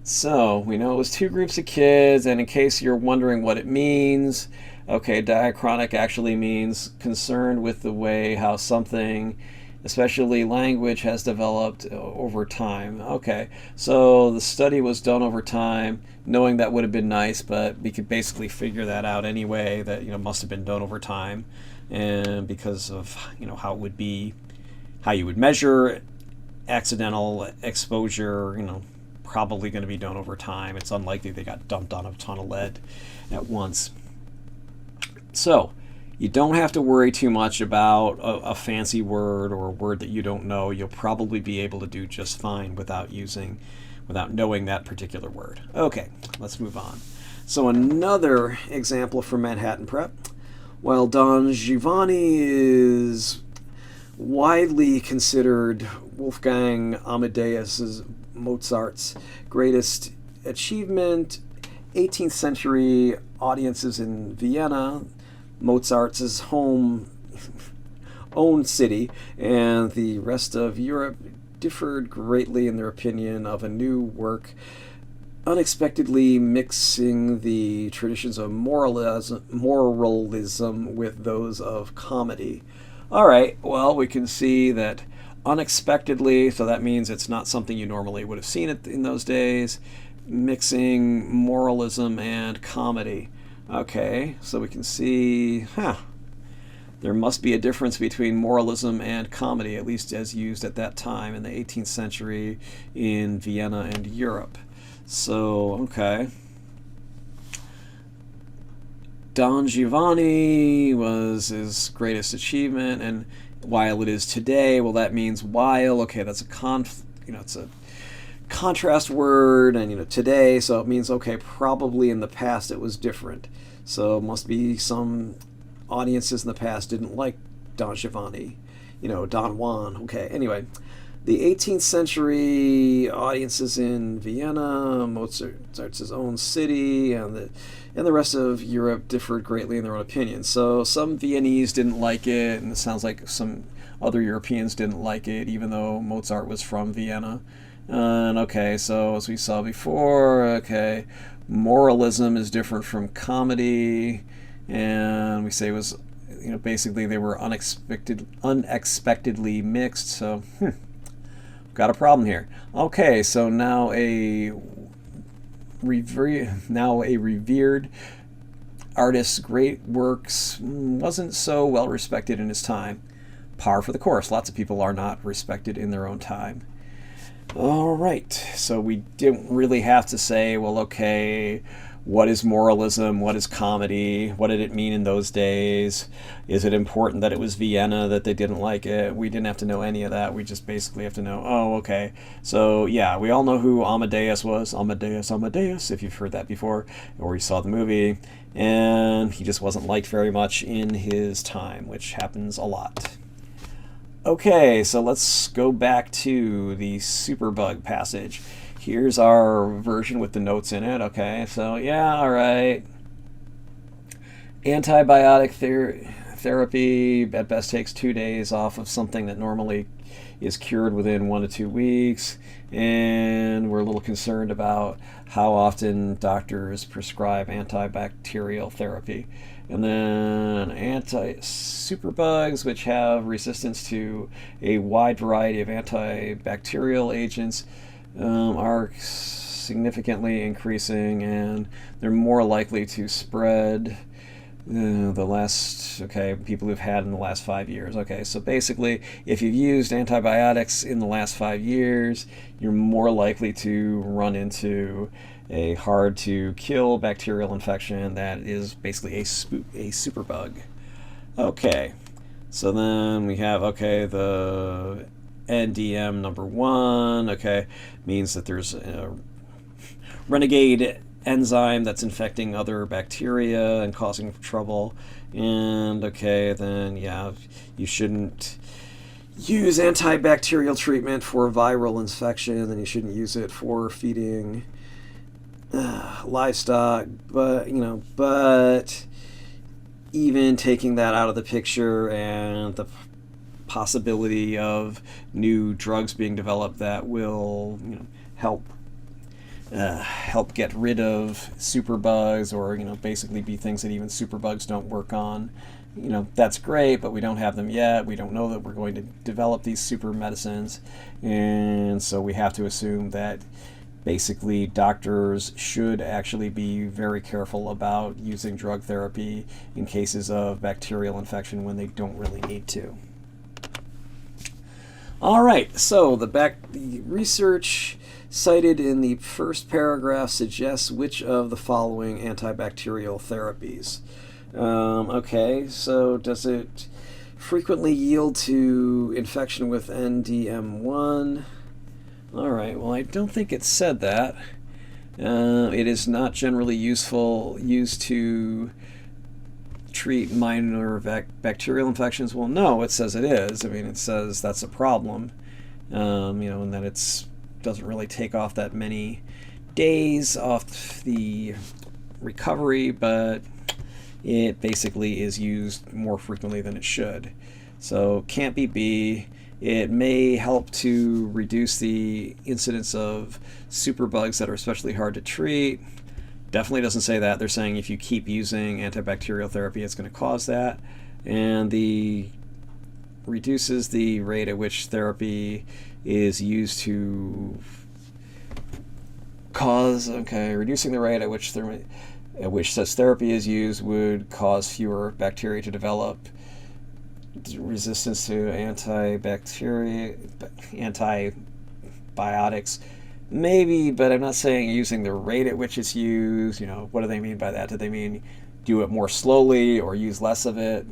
So we know it was 2 groups of kids, and in case you're wondering what it means, okay, diachronic actually means concerned with the way how something, especially language, has developed over time. Okay, so the study was done over time. Knowing that would have been nice, but we could basically figure that out anyway, that must have been done over time, and because of how it would be, how you would measure accidental exposure, probably going to be done over time. It's unlikely they got dumped on a ton of lead at once. So you don't have to worry too much about a fancy word or a word that you don't know. You'll probably be able to do just fine without knowing that particular word. Okay, let's move on. So another example from Manhattan Prep. While Don Giovanni is widely considered Wolfgang Amadeus Mozart's greatest achievement, 18th century audiences in Vienna, Mozart's own city, and the rest of Europe differed greatly in their opinion of a new work, unexpectedly mixing the traditions of moralism with those of comedy. All right, well, we can see that unexpectedly, so that means it's not something you normally would have seen it in those days, mixing moralism and comedy. Okay, so we can see, there must be a difference between moralism and comedy, at least as used at that time in the 18th century in Vienna and Europe. So, okay. Don Giovanni was his greatest achievement, and while it is today, well, that means while, okay, that's it's a contrast word, and today, so it means, okay, probably in the past it was different. So it must be some audiences in the past didn't like Don Giovanni, Don Juan. Okay, anyway, the 18th century audiences in Vienna, Mozart's own city, and the rest of Europe differed greatly in their own opinions. So some Viennese didn't like it, and it sounds like some other Europeans didn't like it, even though Mozart was from Vienna. And okay, so as we saw before, okay, moralism is different from comedy, and we say it was, basically they were unexpectedly mixed. So, got a problem here. Okay, so now a revered artist's great works wasn't so well respected in his time. Par for the course. Lots of people are not respected in their own time. All right, so we didn't really have to say, well, okay, what is moralism? What is comedy? What did it mean in those days? Is it important that it was Vienna, that they didn't like it? We didn't have to know any of that. We just basically have to know, oh, okay. So, yeah, we all know who Amadeus was. Amadeus, if you've heard that before, or you saw the movie. And he just wasn't liked very much in his time, which happens a lot. Okay, so let's go back to the Superbug passage. Here's our version with the notes in it. Okay, so yeah, all right. Antibiotic therapy at best takes 2 days off of something that normally is cured within 1 to 2 weeks. And we're a little concerned about how often doctors prescribe antibacterial therapy. And then superbugs, which have resistance to a wide variety of antibacterial agents, are significantly increasing, and they're more likely to spread people who've had in the last 5 years. Okay, so basically, if you've used antibiotics in the last 5 years, you're more likely to run into a hard-to-kill bacterial infection that is basically a superbug. Okay, so then we have, the NDM number 1, means that there's a renegade enzyme that's infecting other bacteria and causing trouble. And you shouldn't use antibacterial treatment for viral infection, and you shouldn't use it for feeding livestock. But even taking that out of the picture and the possibility of new drugs being developed that will help get rid of superbugs, or basically be things that even superbugs don't work on. That's great, but we don't have them yet. We don't know that we're going to develop these super medicines, and so we have to assume that basically doctors should actually be very careful about using drug therapy in cases of bacterial infection when they don't really need to. All right, so the research cited in the first paragraph suggests which of the following antibacterial therapies. So does it frequently yield to infection with NDM1? All right, well, I don't think it said that. It is not generally used to treat minor bacterial infections. Well, no, it says it is. I mean, it says that's a problem, and that it doesn't really take off that many days off the recovery, but it basically is used more frequently than it should. So can't be B. It may help to reduce the incidence of superbugs that are especially hard to treat. Definitely doesn't say that. They're saying if you keep using antibacterial therapy, it's going to cause that. And the reduces the rate at which therapy is used to cause, reducing the rate at which such therapy is used would cause fewer bacteria to develop resistance to antibiotics. Maybe, but I'm not saying using the rate at which it's used. What do they mean by that? Do they mean do it more slowly or use less of it?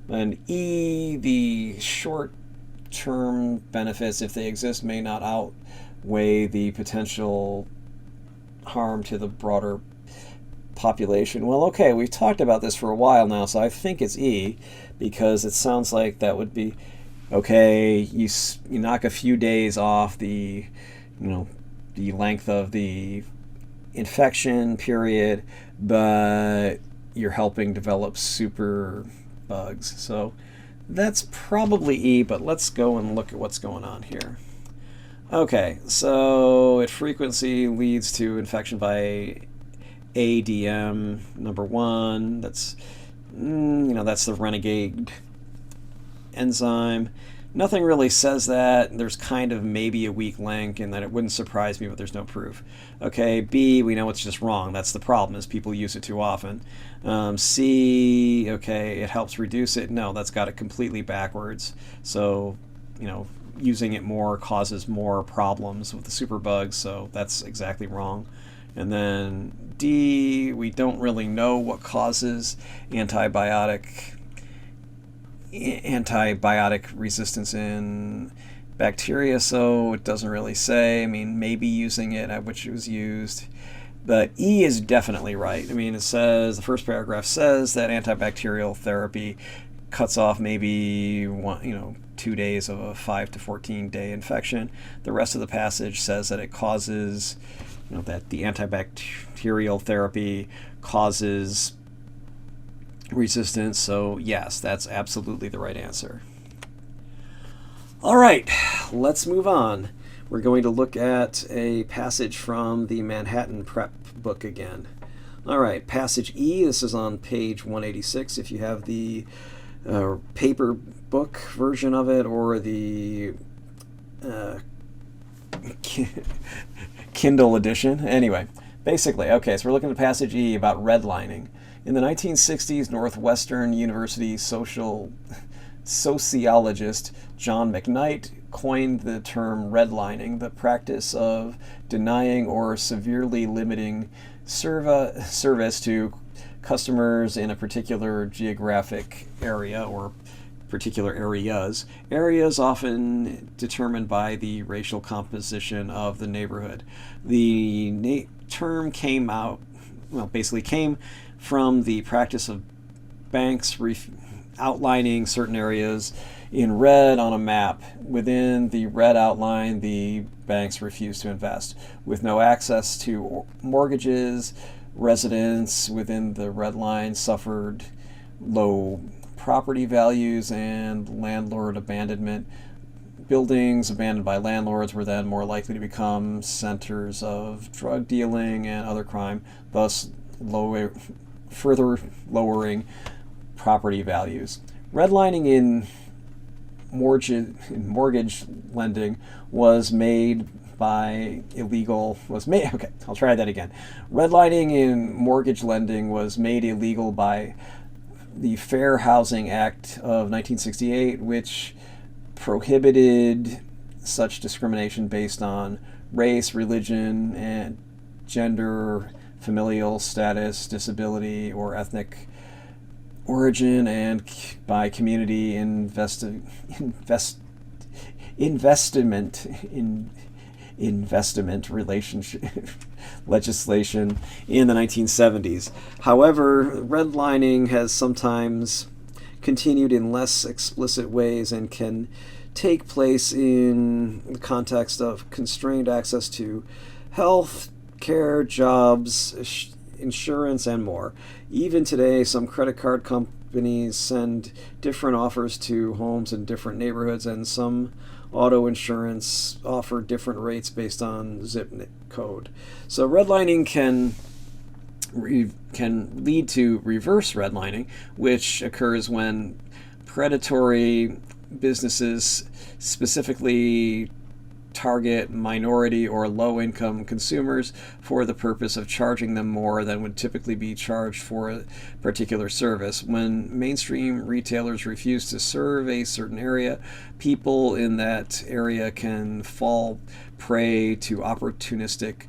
And E, the short-term benefits, if they exist, may not outweigh the potential harm to the broader population. Well, okay, we've talked about this for a while now, so I think it's E, because it sounds like that would be, you knock a few days off the length of the infection period, but you're helping develop super bugs. So that's probably E, but let's go and look at what's going on here. Okay, so it frequently leads to infection by ADM number 1. That's that's the renegade enzyme. Nothing really says that. There's kind of maybe a weak link, and that it wouldn't surprise me, but there's no proof. Okay, B, we know it's just wrong. That's the problem, is people use it too often. C, okay, it helps reduce it. No, that's got it completely backwards. So, using it more causes more problems with the superbugs, so that's exactly wrong. And then D, we don't really know what causes antibiotic resistance in bacteria, so it doesn't really say. I mean, maybe using it at which it was used. But E is definitely right. I mean, it says, the first paragraph says that antibacterial therapy cuts off maybe 2 days of a 5 to 14 day infection. The rest of the passage says that it causes, that the antibacterial therapy causes resistance. So yes, that's absolutely the right answer. All right, let's move on. We're going to look at a passage from the Manhattan Prep book again. All right, passage E, this is on page 186 if you have the paper book version of it, or the Kindle edition. Anyway, basically, okay, so we're looking at passage E about redlining. In the 1960s, Northwestern University sociologist John McKnight coined the term redlining, the practice of denying or severely limiting service to customers in a particular geographic area or particular areas. Areas often determined by the racial composition of the neighborhood. The term came from the practice of banks outlining certain areas in red on a map. Within the red outline, the banks refused to invest. With no access to mortgages, residents within the red line suffered low property values and landlord abandonment. Buildings abandoned by landlords were then more likely to become centers of drug dealing and other crime, thus further lowering property values. Redlining in mortgage lending was made Redlining in mortgage lending was made illegal by the Fair Housing Act of 1968, which prohibited such discrimination based on race, religion, and gender, familial status, disability, or ethnic origin, and by community investment relationship legislation in the 1970s. However, redlining has sometimes continued in less explicit ways and can take place in the context of constrained access to health care, jobs, insurance, and more. Even today, some credit card companies send different offers to homes in different neighborhoods, and some auto insurance offer different rates based on zip code. So redlining can lead to reverse redlining, which occurs when predatory businesses specifically target minority or low-income consumers for the purpose of charging them more than would typically be charged for a particular service. When mainstream retailers refuse to serve a certain area, people in that area can fall prey to opportunistic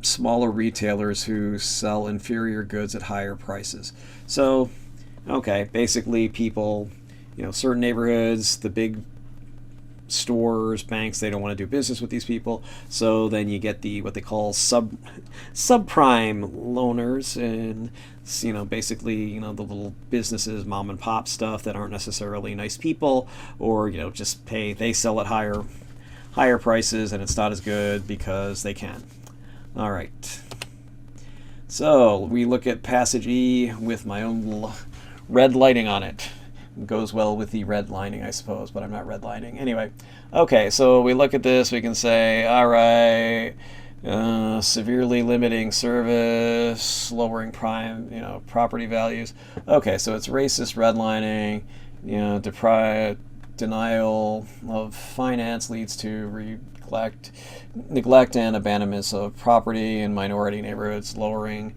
smaller retailers who sell inferior goods at higher prices. So, okay, basically people, certain neighborhoods, the big stores, banks, they don't want to do business with these people, so then you get what they call subprime loaners, and basically the little businesses, mom and pop stuff that aren't necessarily nice people, or just they sell at higher prices, and it's not as good because they can. All right, so we look at passage E with my own little red lighting on it. Goes well with the redlining, I suppose, but I'm not redlining. Anyway, okay, so we look at this, we can say, all right, severely limiting service, lowering property values. Okay, so it's racist redlining, denial of finance leads to neglect and abandonment of property in minority neighborhoods, lowering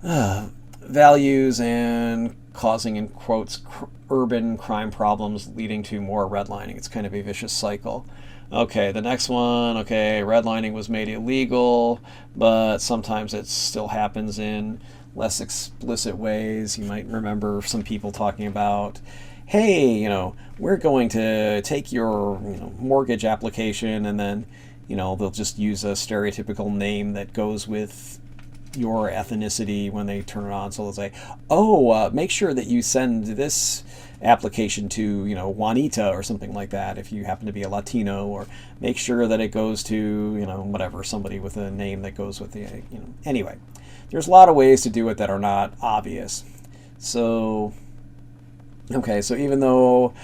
values and causing, in quotes, urban crime problems, leading to more redlining. It's kind of a vicious cycle. Okay, the next one, okay, redlining was made illegal, but sometimes it still happens in less explicit ways. You might remember some people talking about, hey, we're going to take your mortgage application, and then they'll just use a stereotypical name that goes with your ethnicity when they turn it on. So they'll say, oh, make sure that you send this application to Juanita or something like that if you happen to be a Latino, or make sure that it goes to whatever, somebody with a name that goes with the anyway, there's a lot of ways to do it that are not obvious. So okay, so even though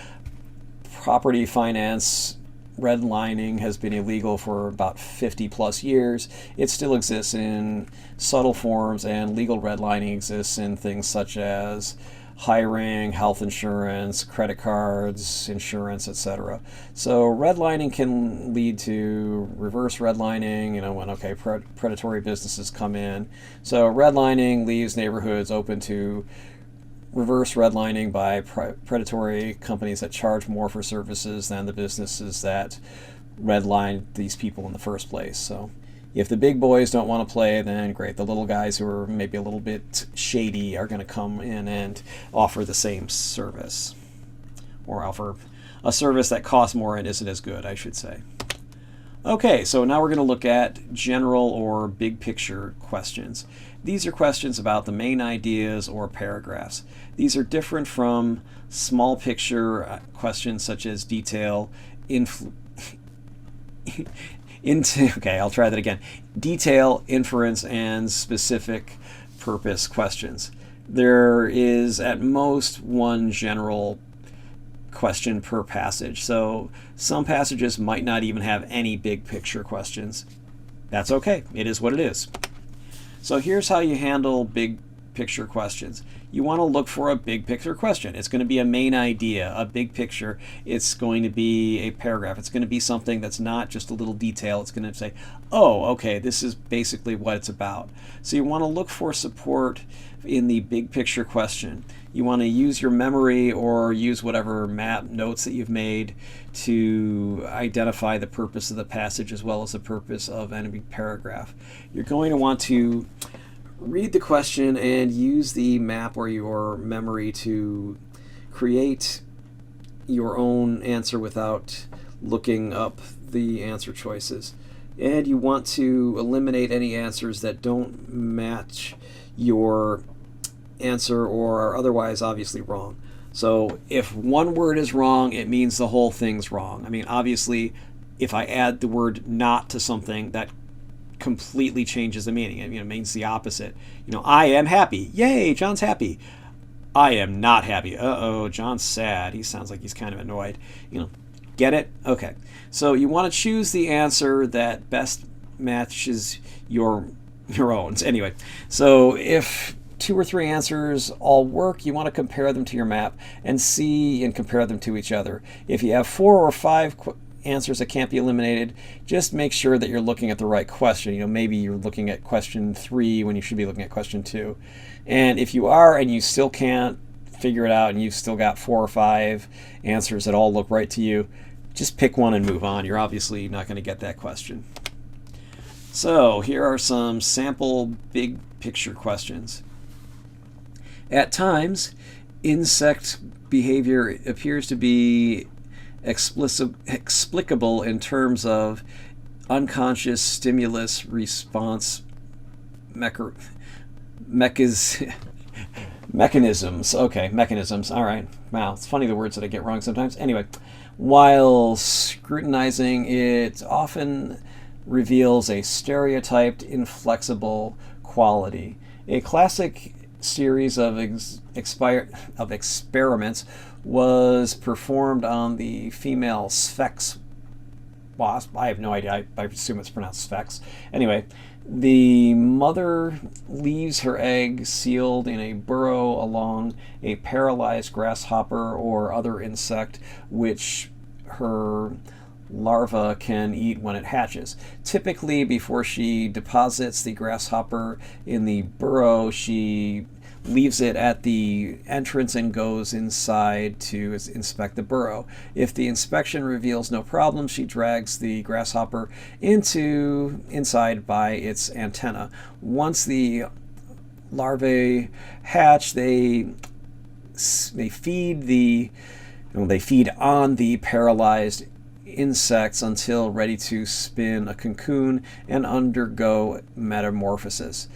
property finance redlining has been illegal for about 50 plus years, it still exists in subtle forms, and legal redlining exists in things such as hiring, health insurance, credit cards, insurance, etc. So redlining can lead to reverse redlining, when predatory businesses come in. So redlining leaves neighborhoods open to reverse redlining by predatory companies that charge more for services than the businesses that redlined these people in the first place. So if the big boys don't want to play, then great. The little guys who are maybe a little bit shady are going to come in and offer the same service, or offer a service that costs more and isn't as good, I should say. Okay, so now we're going to look at general or big picture questions. These are questions about the main ideas or paragraphs. These are different from small picture questions such as detail, detail, inference, and specific purpose questions. There is at most one general question per passage. So some passages might not even have any big picture questions. That's okay. It is what it is. So here's how you handle big picture questions. You want to look for a big picture question. It's going to be a main idea, a big picture. It's going to be a paragraph. It's going to be something that's not just a little detail. It's going to say, oh, okay, this is basically what it's about. So you want to look for support in the big picture question. You want to use your memory or use whatever map notes that you've made to identify the purpose of the passage as well as the purpose of any paragraph. You're going to want to read the question and use the map or your memory to create your own answer without looking up the answer choices. And you want to eliminate any answers that don't match your answer or are otherwise obviously wrong. So if one word is wrong, it means the whole thing's wrong. I mean, obviously, if I add the word not to something, that completely changes the meaning. It means the opposite. I am happy. Yay, John's happy. I am not happy. Uh-oh, John's sad. He sounds like he's kind of annoyed. Get it? Okay. So you want to choose the answer that best matches your own. Anyway, so if 2 or 3 answers all work, you want to compare them to your map and see and compare them to each other. If you have 4 or 5 answers that can't be eliminated, just make sure that you're looking at the right question. Maybe you're looking at question 3 when you should be looking at question 2. And if you are and you still can't figure it out and you've still got 4 or 5 answers that all look right to you, just pick one and move on. You're obviously not going to get that question. So here are some sample big picture questions. At times, insect behavior appears to be explicable in terms of unconscious stimulus response mechanisms. Okay, mechanisms. All right. Wow, it's funny the words that I get wrong sometimes. Anyway, while scrutinizing, it often reveals a stereotyped, inflexible quality. A classic series of experiments was performed on the female Sphex wasp. I have no idea. I assume it's pronounced Sphex. Anyway, The mother leaves her egg sealed in a burrow along a paralyzed grasshopper or other insect, which her larva can eat when it hatches. Typically, before she deposits the grasshopper in the burrow, she leaves it at the entrance and goes inside to inspect the burrow. If the inspection reveals no problem, she drags the grasshopper inside by its antenna. Once the larvae hatch, they feed on the paralyzed insects until ready to spin a cocoon and undergo metamorphosis.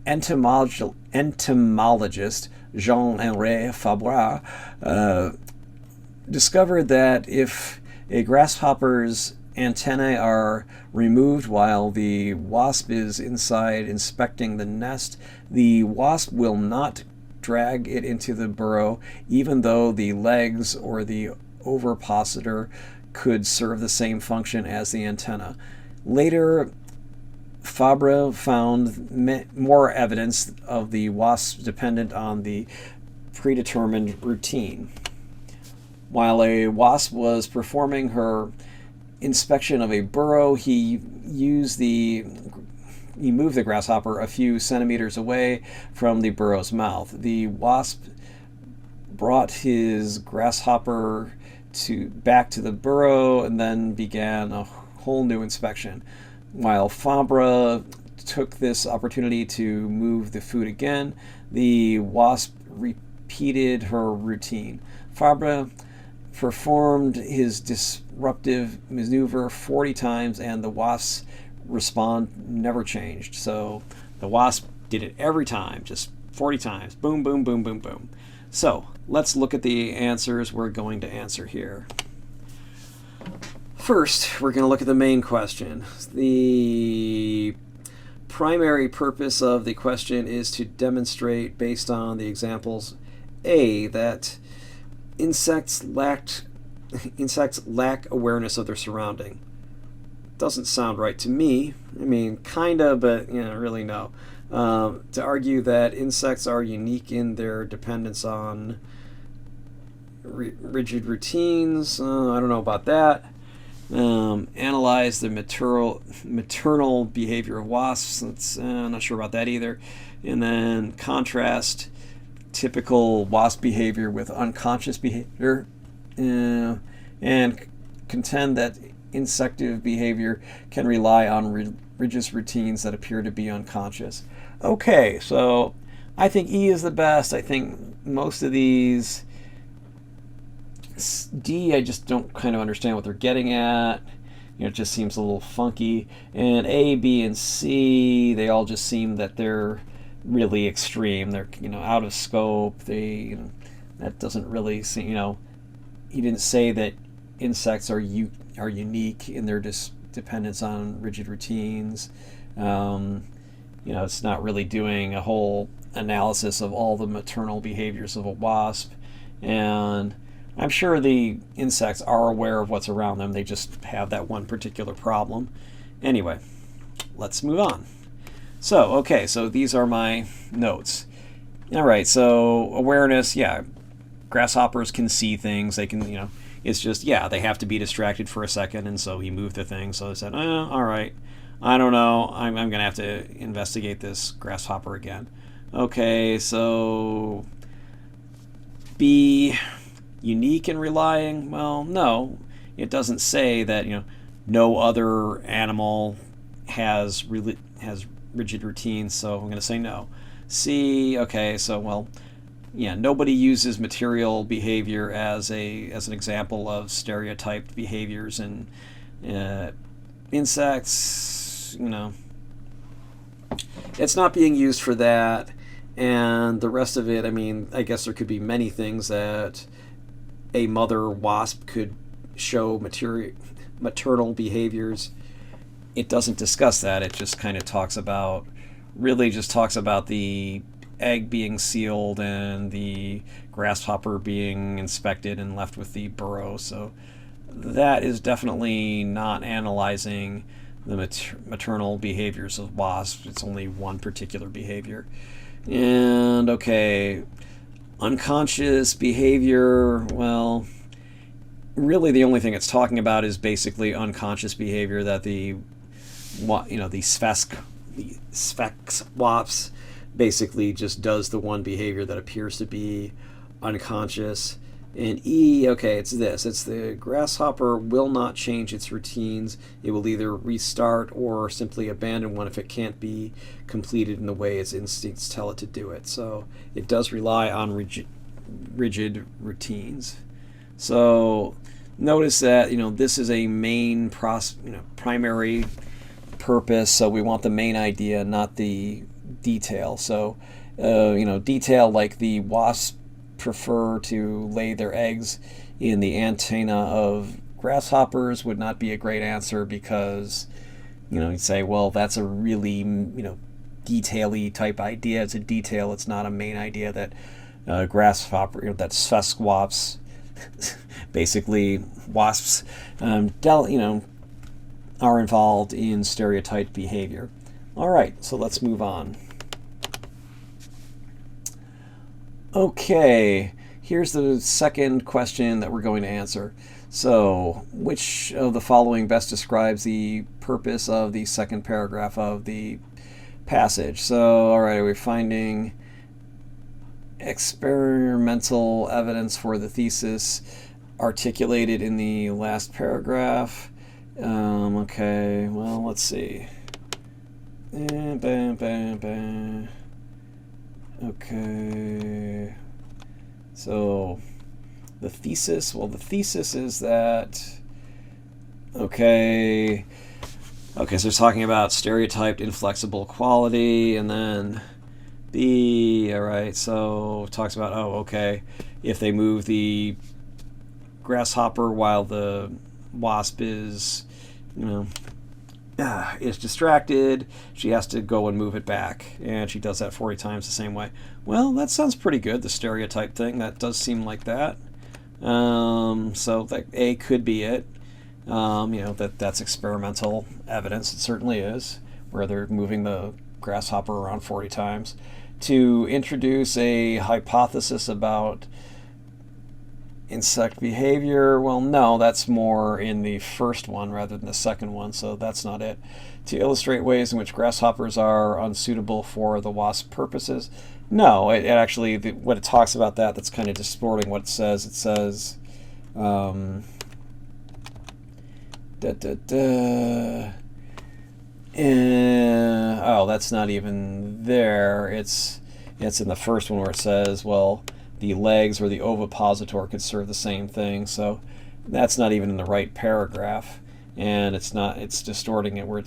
Entomologist Jean-Henri Fabre discovered that if a grasshopper's antennae are removed while the wasp is inside inspecting the nest, the wasp will not drag it into the burrow, even though the legs or the ovipositor could serve the same function as the antenna. Later, Fabre found more evidence of the wasp dependent on the predetermined routine. While a wasp was performing her inspection of a burrow, he moved the grasshopper a few centimeters away from the burrow's mouth. The wasp brought his grasshopper back to the burrow and then began a whole new inspection. While Fabre took this opportunity to move the food again, the wasp repeated her routine. Fabre performed his disruptive maneuver 40 times, and the wasp's response never changed. So the wasp did it every time, just 40 times. Boom, boom, boom, boom, boom. So let's look at the answers we're going to answer here. First, we're going to look at the main question. The primary purpose of the question is to demonstrate, based on the examples, A, that insects lack awareness of their surrounding. Doesn't sound right to me. I mean, kind of, but really no. To argue that insects are unique in their dependence on rigid routines, I don't know about that. Analyze the maternal behavior of wasps. I'm not sure about that either. And then contrast typical wasp behavior with unconscious behavior, and contend that insective behavior can rely on rigid routines that appear to be unconscious. Okay, so I think E is the best. I think most of these, D, I just don't kind of understand what they're getting at. It just seems a little funky. And A, B, and C, they all just seem that they're really extreme. They're out of scope. That doesn't really seem. He didn't say that insects are unique in their dependence on rigid routines. It's not really doing a whole analysis of all the maternal behaviors of a wasp, and I'm sure the insects are aware of what's around them. They just have that one particular problem. Anyway, let's move on. So these are my notes. All right, so awareness, yeah. Grasshoppers can see things. They can, it's just, they have to be distracted for a second, and so he moved the thing. So I said, all right, I don't know. I'm going to have to investigate this grasshopper again. Okay, so B, unique in relying? Well, no. It doesn't say that, no other animal has rigid routines, so I'm going to say no. C, okay, so, nobody uses material behavior as an example of stereotyped behaviors, and insects, it's not being used for that. And the rest of it, I guess there could be many things that a mother wasp could show maternal behaviors. It doesn't discuss that. It just kind of talks about the egg being sealed and the grasshopper being inspected and left with the burrow. So that is definitely not analyzing the maternal behaviors of wasps. It's only one particular behavior. And okay, unconscious behavior, well, really the only thing it's talking about is basically unconscious behavior that the Sphex wasp basically just does the one behavior that appears to be unconscious. And E, okay, it's this. It's the grasshopper will not change its routines. It will either restart or simply abandon one if it can't be completed in the way its instincts tell it to do it. So it does rely on rigid routines. So notice that this is a main primary purpose. So we want the main idea, not the detail. So detail like the wasp prefer to lay their eggs in the antenna of grasshoppers would not be a great answer, because you'd say, well, that's a really detail-y type idea. It's a detail. It's not a main idea that grasshopper, that Sphex wasps, basically wasps, are involved in stereotyped behavior. All right, so let's move on. Okay, here's the second question that we're going to answer. So, which of the following best describes the purpose of the second paragraph of the passage? So, all right, we're finding experimental evidence for the thesis articulated in the last paragraph. Okay, well, let's see. Okay, so the thesis, well, the thesis is that, okay, so they're talking about stereotyped inflexible quality, and then B, all right, so it talks about, if they move the grasshopper while the wasp is, is distracted, she has to go and move it back, and she does that 40 times the same way. Well, that sounds pretty good, the stereotype thing. That does seem like that. So that A could be it. That's experimental evidence. It certainly is, where they're moving the grasshopper around 40 times. To introduce a hypothesis about insect behavior, well, no, that's more in the first one rather than the second one, so that's not it. To illustrate ways in which grasshoppers are unsuitable for the wasp purposes, no, it actually, what it talks about that's kind of distorting what it says. It says, oh, that's not even there. It's in the first one where it says, well, the legs or the ovipositor could serve the same thing. So that's not even in the right paragraph, and it's distorting it where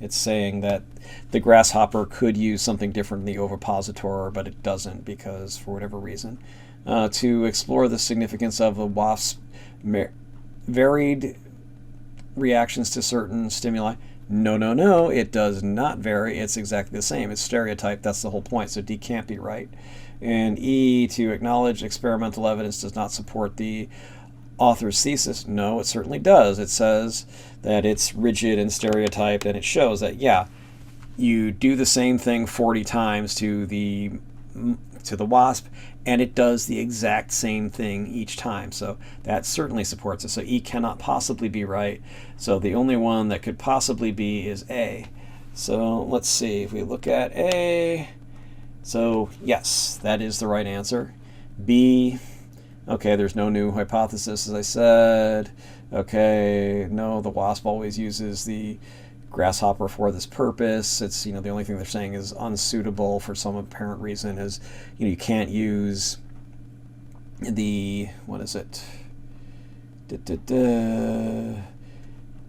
it's saying that the grasshopper could use something different than the ovipositor, but it doesn't, because for whatever reason. To explore the significance of the wasp's varied reactions to certain stimuli. No, it does not vary. It's exactly the same. It's stereotyped. That's the whole point. So D can't be right. And E, to acknowledge experimental evidence does not support the author's thesis. No, it certainly does. It says that it's rigid and stereotyped, and it shows that, yeah, you do the same thing 40 times to the wasp, and it does the exact same thing each time. So that certainly supports it. So E cannot possibly be right. So the only one that could possibly be is A. So let's see. If we look at A, so yes, that is the right answer. B, okay, there's no new hypothesis, as I said. Okay, no, the wasp always uses the grasshopper for this purpose. It's, the only thing they're saying is unsuitable for some apparent reason is, you can't use the, what is it?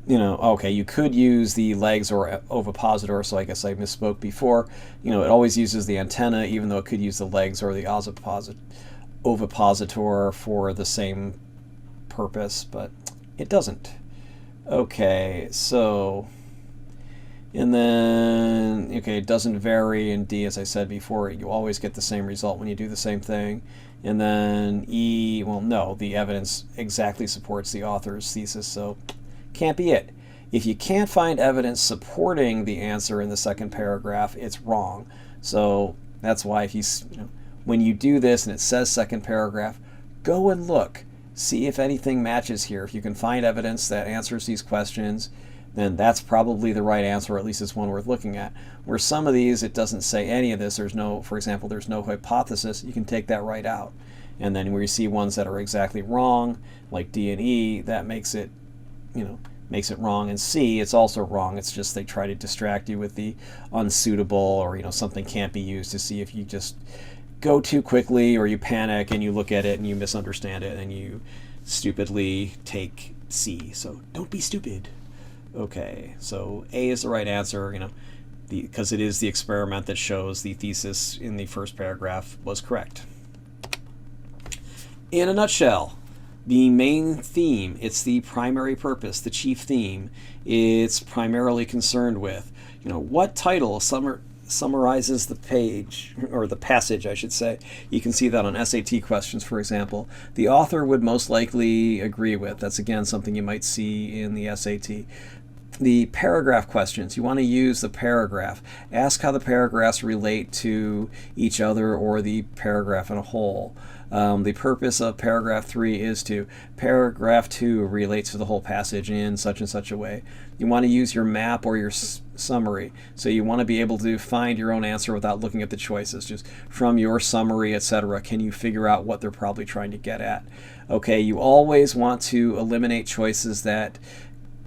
Okay, you could use the legs or ovipositor, so I guess I misspoke before. It always uses the antenna, even though it could use the legs or the ovipositor for the same purpose, but it doesn't. Okay, so, and then, it doesn't vary in D, as I said before. You always get the same result when you do the same thing. And then E, well, no, the evidence exactly supports the author's thesis, so can't be it. If you can't find evidence supporting the answer in the second paragraph, it's wrong. So that's why if when you do this and it says second paragraph, go and look. See if anything matches here. If you can find evidence that answers these questions, then that's probably the right answer, or at least it's one worth looking at. Where some of these, it doesn't say any of this. There's no, for example, there's no hypothesis. You can take that right out. And then where you see ones that are exactly wrong, like D and E, that makes it, makes it wrong. And C, it's also wrong. It's just they try to distract you with the unsuitable, or something can't be used, to see if you just go too quickly or you panic and you look at it and you misunderstand it and you stupidly take C. So don't be stupid. Okay, so A is the right answer, because it is the experiment that shows the thesis in the first paragraph was correct. In a nutshell, the main theme, it's the primary purpose, the chief theme, it's primarily concerned with, what title summarizes the page, or the passage, I should say. You can see that on SAT questions, for example. The author would most likely agree with. That's, again, something you might see in the SAT. The paragraph questions, you want to use the paragraph. Ask how the paragraphs relate to each other or the paragraph in a whole. The purpose of paragraph 3 is to, paragraph 2 relates to the whole passage in such and such a way. You want to use your map or your summary. So you want to be able to find your own answer without looking at the choices. Just from your summary, etc., can you figure out what they're probably trying to get at? Okay, you always want to eliminate choices that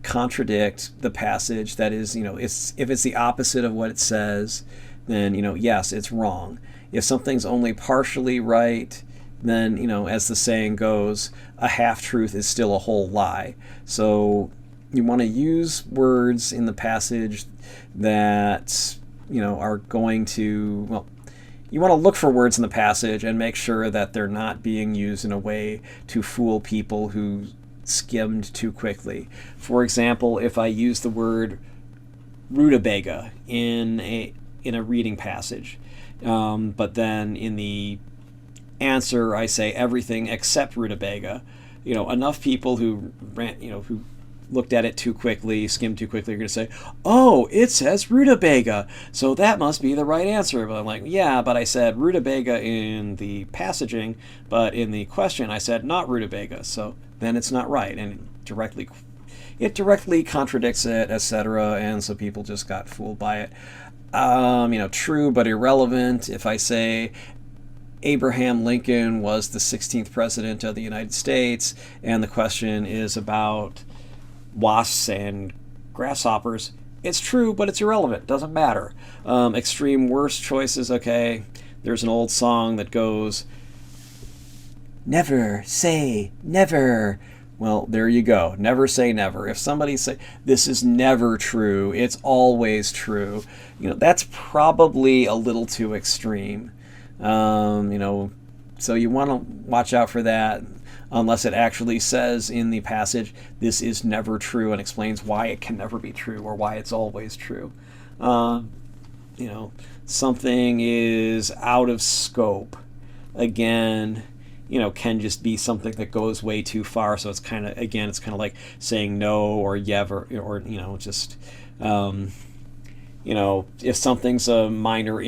contradict the passage. That is, if it's the opposite of what it says, then, yes, it's wrong. If something's only partially right, then, as the saying goes, a half-truth is still a whole lie. So you want to use words in the passage that, are going to, well, you want to look for words in the passage and make sure that they're not being used in a way to fool people who skimmed too quickly. For example, if I use the word rutabaga in a reading passage, but then in the answer I say everything except rutabaga, enough people who who looked at it too quickly, skimmed too quickly, are going to say, oh, it says rutabaga, so that must be the right answer. But I'm like, yeah, but I said rutabaga in the passaging, but in the question I said not rutabaga, so then it's not right, and it directly contradicts it, etc., and so people just got fooled by it. True but irrelevant. If I say Abraham Lincoln was the 16th president of the United States, and the question is about wasps and grasshoppers, it's true, but it's irrelevant. Doesn't matter. Extreme worst choices, okay. There's an old song that goes, never say never. Well, there you go. Never say never. If somebody say, this is never true, it's always true, that's probably a little too extreme. So you want to watch out for that, unless it actually says in the passage, this is never true, and explains why it can never be true or why it's always true. Something is out of scope. Again, can just be something that goes way too far. So it's kind of like saying no or yever, or just, if something's a minor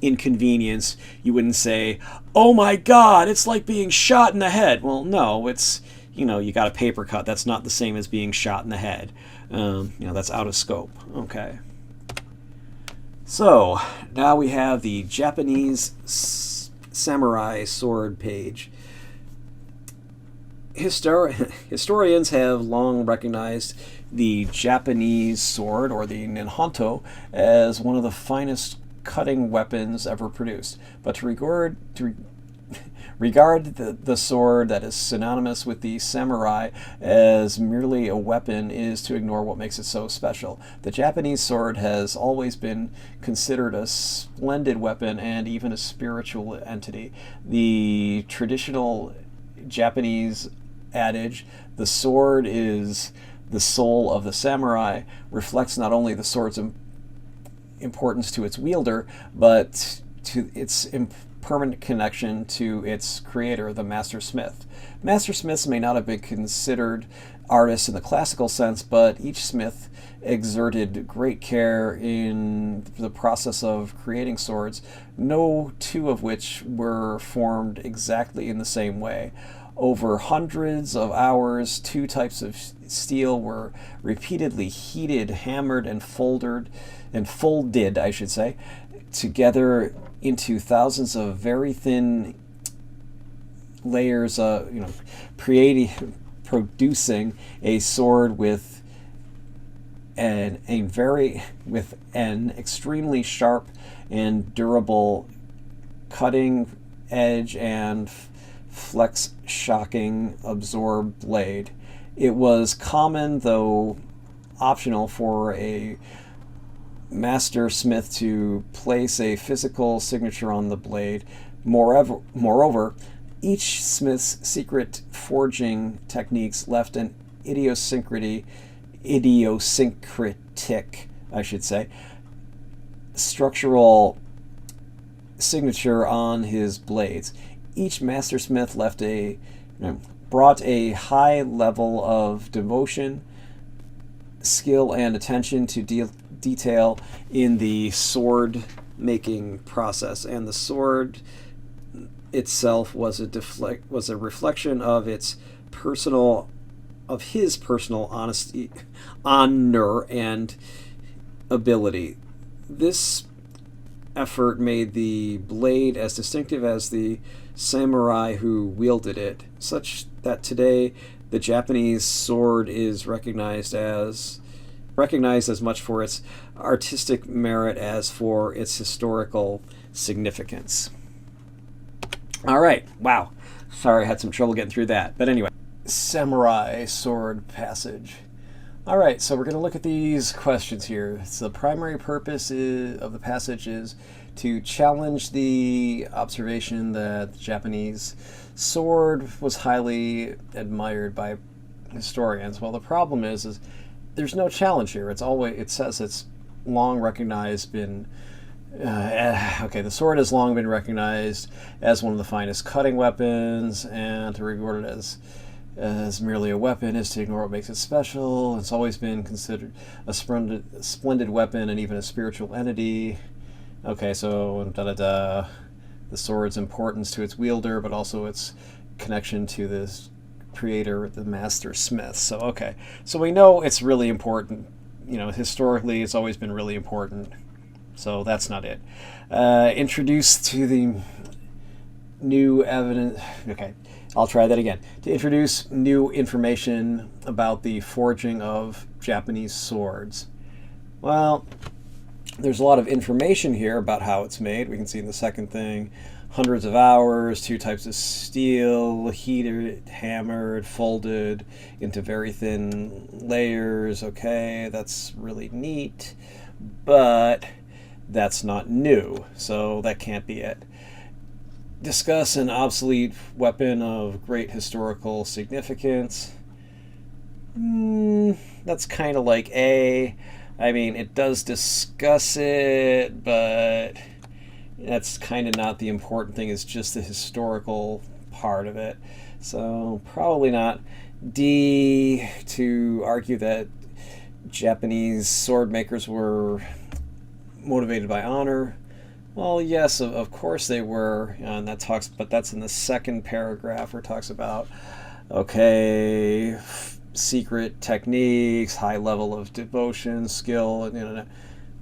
inconvenience, you wouldn't say, oh my God, it's like being shot in the head. Well, no, it's, you got a paper cut. That's not the same as being shot in the head. That's out of scope. Okay. So now we have the Japanese samurai sword page. Historians have long recognized the Japanese sword, or the ninhanto, as one of the finest cutting weapons ever produced. But to regard the sword that is synonymous with the samurai as merely a weapon is to ignore what makes it so special. The Japanese sword has always been considered a splendid weapon and even a spiritual entity. The traditional Japanese adage, the sword is the soul of the samurai, reflects not only the sword's importance to its wielder, but to its permanent connection to its creator, the master smith. Master smiths may not have been considered artists in the classical sense, but each smith exerted great care in the process of creating swords, no two of which were formed exactly in the same way. Over hundreds of hours, two types of steel were repeatedly heated, hammered, and folded, I should say, together into thousands of very thin layers, producing a sword with an extremely sharp and durable cutting edge and flex shocking absorb blade. It was common, though optional, for a master smith to place a physical signature on the blade. Moreover, each smith's secret forging techniques left an idiosyncratic, I should say, structural signature on his blades. Each mastersmith brought a high level of devotion, skill, and attention to detail in the sword making process, and the sword itself was a reflection of his personal honesty, honor, and ability. This effort made the blade as distinctive as the samurai who wielded it, such that today the Japanese sword is recognized as much for its artistic merit as for its historical significance. All right, wow. Sorry, I had some trouble getting through that. But anyway, samurai sword passage. All right, so we're going to look at these questions here. So the primary purpose of the passage is to challenge the observation that the Japanese sword was highly admired by historians. Well, the problem is there's no challenge here. It says it's long recognized, the sword has long been recognized as one of the finest cutting weapons, and to regard it as merely a weapon is to ignore what makes it special. It's always been considered a splendid weapon and even a spiritual entity. Okay, so the sword's importance to its wielder, but also its connection to this creator, the master smith. So we know it's really important. Historically, it's always been really important. So that's not it. Introduced to the new evidence. Okay, I'll try that again. To introduce new information about the forging of Japanese swords. Well, there's a lot of information here about how it's made. We can see in the second thing, hundreds of hours, two types of steel, heated, hammered, folded into very thin layers. Okay, that's really neat, but that's not new, so that can't be it. Discuss an obsolete weapon of great historical significance. That's kind of like A. I mean, it does discuss it, but that's kind of not the important thing. It's just the historical part of it. So probably not. D, to argue that Japanese sword makers were motivated by honor. Well, yes, of course they were, and but that's in the second paragraph where it talks about, secret techniques, high level of devotion, skill,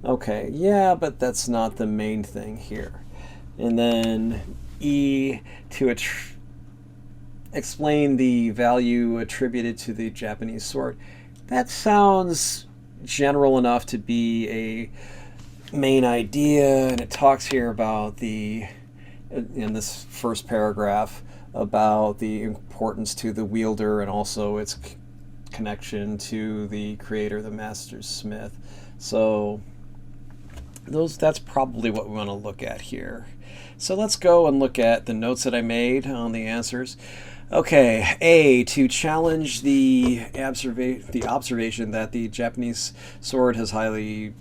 okay, yeah, but that's not the main thing here. And then E, to explain the value attributed to the Japanese sword. That sounds general enough to be a main idea, and it talks here about in this first paragraph, about the importance to the wielder and also its connection to the creator, the master smith. So that's probably what we want to look at here. So let's go and look at the notes that I made on the answers. Okay, A, to challenge the observation that the Japanese sword has highly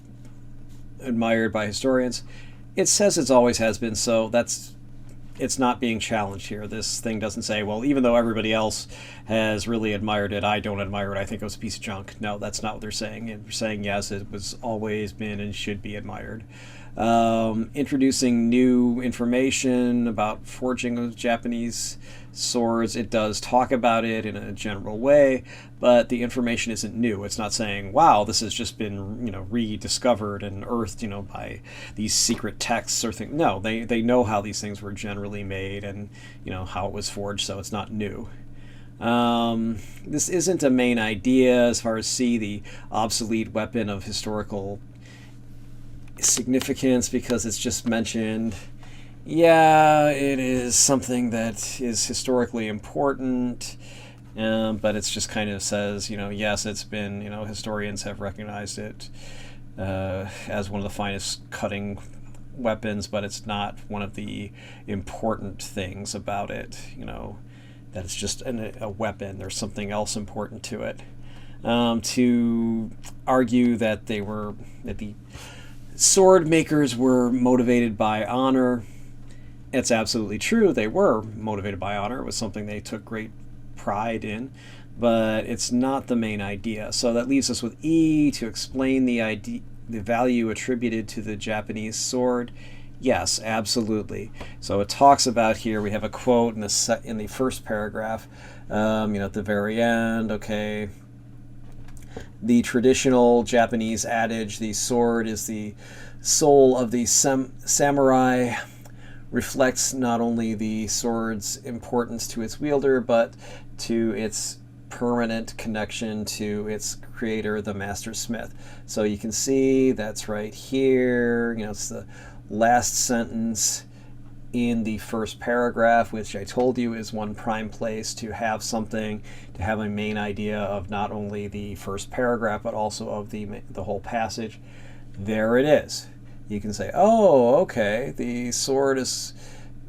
admired by historians. It says it always has been, so that's it's not being challenged here. This thing doesn't say, well, even though everybody else has really admired it, I don't admire it. I think it was a piece of junk. No, that's not what they're saying. They're saying, yes, it was always been and should be admired. Introducing new information about forging of Japanese swords. It does talk about it in a general way, but the information isn't new. It's not saying, wow, this has just been, rediscovered and earthed, by these secret texts or things. No, they know how these things were generally made and, how it was forged, so it's not new. This isn't a main idea as far as C, the obsolete weapon of historical significance, because it's just mentioned. Yeah, it is something that is historically important, but it's just kind of says, yes, it's been, historians have recognized it as one of the finest cutting weapons, but it's not one of the important things about it, that it's just a weapon. There's something else important to it. To argue that that the sword makers were motivated by honor. It's absolutely true. They were motivated by honor. It was something they took great pride in, but it's not the main idea. So that leaves us with E, to explain the value attributed to the Japanese sword. Yes, absolutely. So it talks about here, we have a quote in the first paragraph, at the very end, okay. The traditional Japanese adage, the sword is the soul of the samurai, reflects not only the sword's importance to its wielder, but to its permanent connection to its creator, the master smith. So you can see that's right here. It's the last sentence in the first paragraph, which I told you is one prime place to have something, to have a main idea of not only the first paragraph, but also of the whole passage. There it is. You can say, oh, okay, the sword is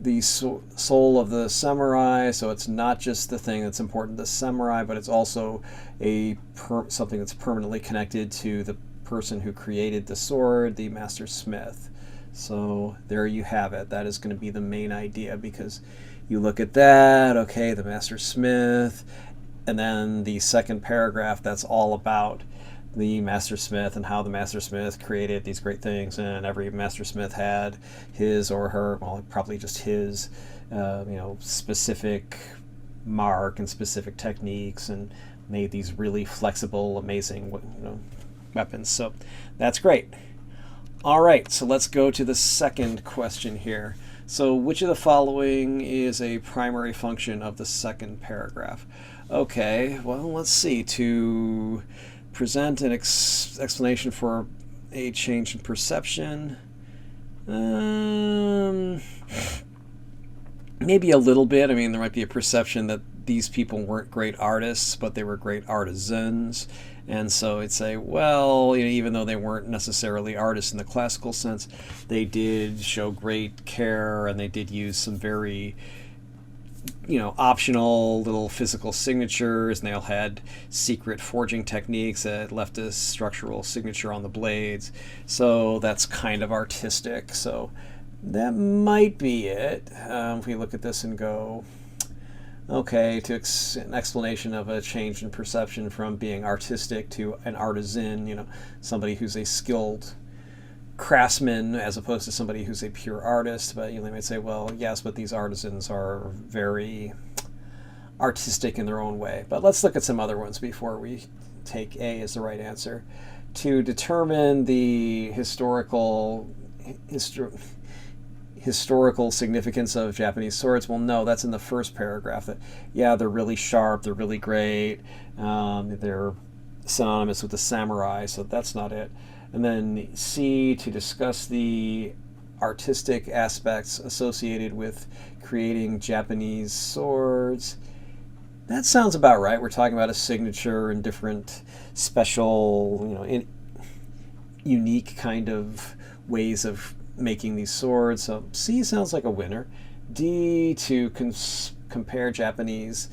the soul of the samurai, so it's not just the thing that's important to the samurai, but it's also something that's permanently connected to the person who created the sword, the master smith. So there you have it. That is going to be the main idea, because you look at that, okay, the master smith, and then the second paragraph, that's all about the master smith and how the master smith created these great things, and every master smith had his or her, well, probably just his, specific mark and specific techniques, and made these really flexible, amazing, weapons. So that's great. All right, so let's go to the second question here. So which of the following is a primary function of the second paragraph? Okay, well, let's see. To present an explanation for a change in perception. Maybe a little bit. I mean, there might be a perception that these people weren't great artists, but they were great artisans. And so it'd say, well, even though they weren't necessarily artists in the classical sense, they did show great care, and they did use some very, optional little physical signatures, and they all had secret forging techniques that left a structural signature on the blades. So that's kind of artistic. So that might be it. If we look at this and go, okay, an explanation of a change in perception from being artistic to an artisan, somebody who's a skilled craftsman as opposed to somebody who's a pure artist. But they might say, well, yes, but these artisans are very artistic in their own way. But let's look at some other ones before we take A as the right answer. To determine the historical significance of Japanese swords, well, no, that's in the first paragraph. That, yeah, they're really sharp, they're really great, they're synonymous with the samurai, so that's not it. And then C, to discuss the artistic aspects associated with creating Japanese swords. That sounds about right. We're talking about a signature and different special, unique kind of ways of making these swords. So C sounds like a winner. D, to compare Japanese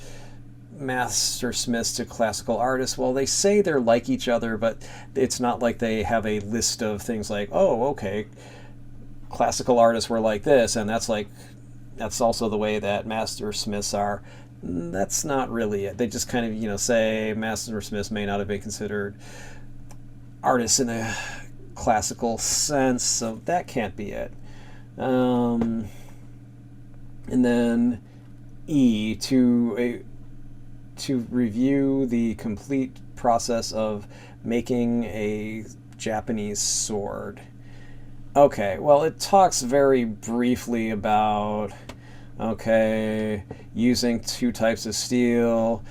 master smiths to classical artists. Well, they say they're like each other, but it's not like they have a list of things like, oh, okay, classical artists were like this, and that's like, That's also the way that mastersmiths are. That's not really it. They just kind of, say mastersmiths may not have been considered artists in a classical sense, so that can't be it. And then E, to review the complete process of making a Japanese sword. Okay, well, it talks very briefly about, using 2 types of steel,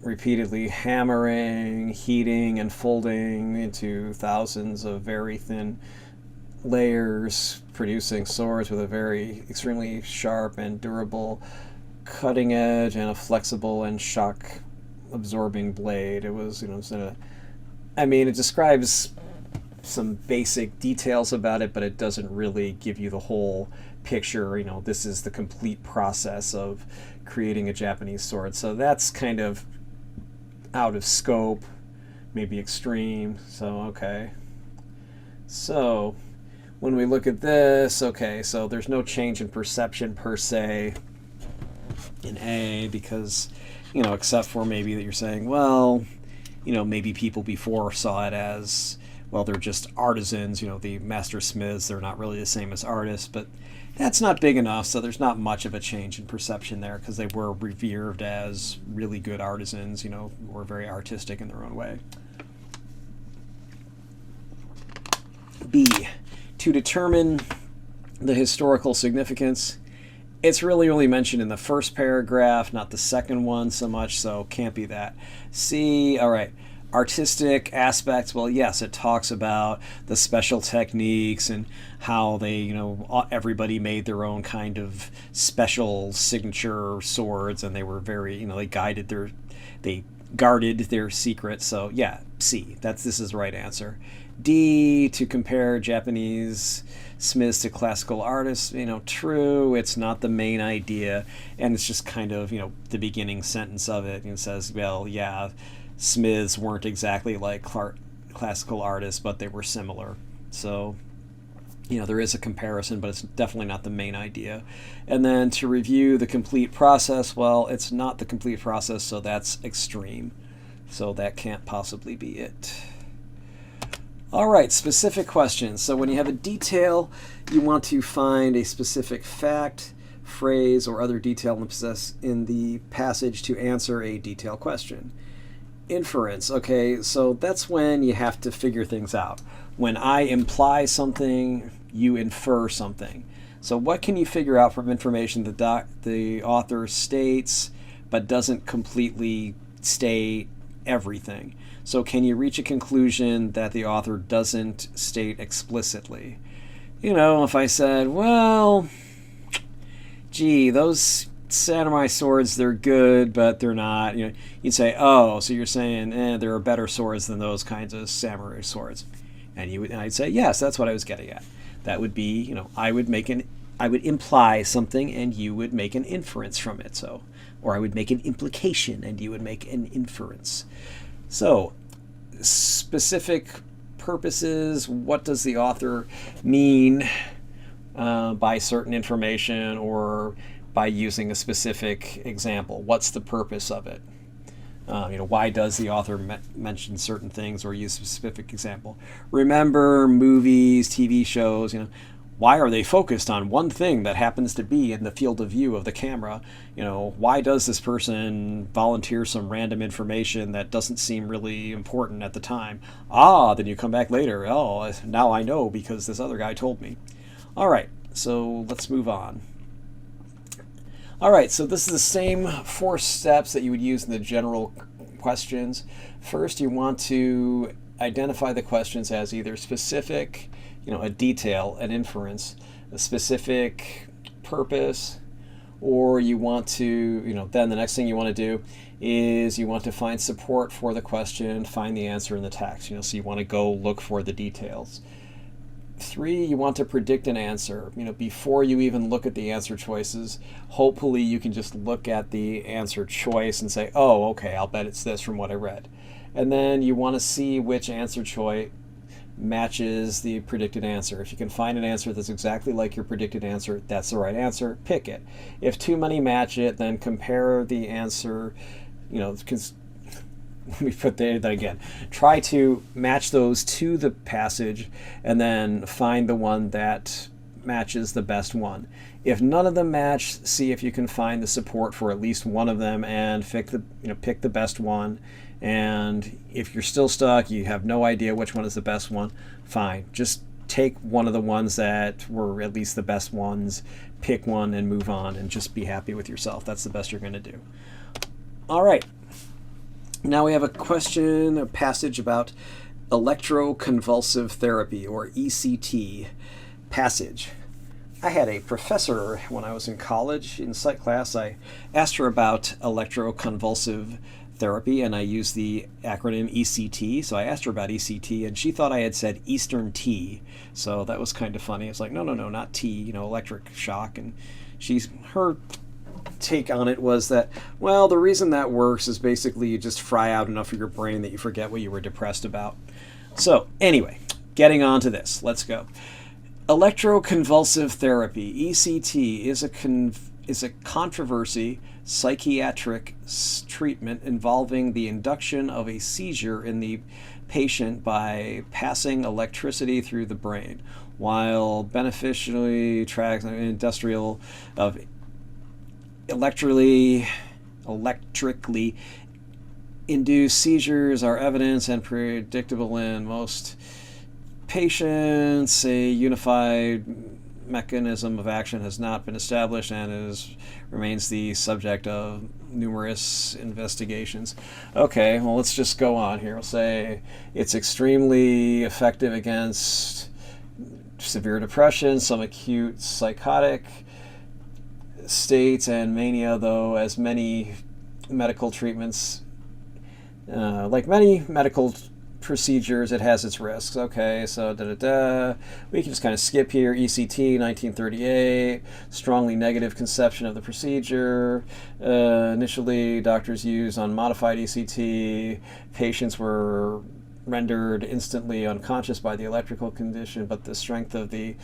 repeatedly hammering, heating, and folding into thousands of very thin layers, producing swords with a very extremely sharp and durable cutting edge and a flexible and shock absorbing blade. It was, it describes some basic details about it, but it doesn't really give you the whole picture. This is the complete process of creating a Japanese sword. So that's kind of out of scope, maybe extreme. So, So when we look at this, so there's no change in perception per se in A, because, except for maybe that you're saying, well, maybe people before saw it as, well, they're just artisans, the master smiths, they're not really the same as artists, but that's not big enough, so there's not much of a change in perception there, because they were revered as really good artisans, who were very artistic in their own way. B, to determine the historical significance. It's really only mentioned in the first paragraph, not the second one so much, so can't be that. C, all right. Artistic aspects, well, yes, it talks about the special techniques and how they, everybody made their own kind of special signature swords, and they were very, they guarded their secrets. So yeah, C, this is the right answer. D, to compare Japanese smiths to classical artists, true, it's not the main idea, and it's just kind of, the beginning sentence of it, it says, well, yeah, smiths weren't exactly like classical artists, but they were similar. So, there is a comparison, but it's definitely not the main idea. And then to review the complete process, well, it's not the complete process, so that's extreme. So that can't possibly be it. All right, specific questions. So when you have a detail, you want to find a specific fact, phrase, or other detail in the passage to answer a detailed question. Inference, so that's when you have to figure things out. When I imply something, you infer something. So what can you figure out from information that the author states but doesn't completely state everything? So can you reach a conclusion that the author doesn't state explicitly? If I said, well, gee, those samurai swords, they're good, but they're not, you'd say, oh, so you're saying there are better swords than those kinds of samurai swords. And I'd say, yes, that's what I was getting at. That would be, I would imply something and you would make an inference from it. So, or I would make an implication and you would make an inference. So, specific purposes, what does the author mean by certain information or by using a specific example? What's the purpose of it? Why does the author mention certain things or use a specific example? Remember, movies, TV shows, why are they focused on one thing that happens to be in the field of view of the camera? Why does this person volunteer some random information that doesn't seem really important at the time? Then you come back later. Oh, now I know because this other guy told me. All right, so let's move on. All right, so this is the same 4 steps that you would use in the general questions. First, you want to identify the questions as either specific, a detail, an inference, a specific purpose, or you want to, then the next thing you want to do is you want to find support for the question, find the answer in the text, so you want to go look for the details. 3, you want to predict an answer. Before you even look at the answer choices, hopefully you can just look at the answer choice and say, oh, okay, I'll bet it's this from what I read. And then you want to see which answer choice matches the predicted answer. If you can find an answer that's exactly like your predicted answer, that's the right answer, pick it. If too many match it, then compare the answer, let me put that again. Try to match those to the passage and then find the one that matches the best one. If none of them match, see if you can find the support for at least one of them and pick the best one. And if you're still stuck, you have no idea which one is the best one, fine. Just take one of the ones that were at least the best ones, pick one and move on, and just be happy with yourself. That's the best you're going to do. All right. Now we have a passage about electroconvulsive therapy, or ECT passage. I had a professor when I was in college in psych class. I asked her about electroconvulsive therapy, and I used the acronym ECT. So I asked her about ECT, and she thought I had said Eastern Tea. So that was kind of funny. It's like, no, not tea, electric shock. And her take on it was that, well, the reason that works is basically you just fry out enough of your brain that you forget what you were depressed about. So anyway, getting on to this, let's go. Electroconvulsive therapy, ECT, is a controversy psychiatric treatment involving the induction of a seizure in the patient by passing electricity through the brain, while beneficially tracks industrial of electrically induced seizures are evidence and predictable in most patients. A unified mechanism of action has not been established and remains the subject of numerous investigations. Okay, well, let's just go on here. We'll say it's extremely effective against severe depression, some acute psychotic states, and mania, though, as many medical treatments, like many medical procedures, it has its risks. Okay, so we can just kind of skip here. ECT, 1938, strongly negative conception of the procedure. Initially, doctors used unmodified ECT. Patients were rendered instantly unconscious by the electrical condition, but the strength of the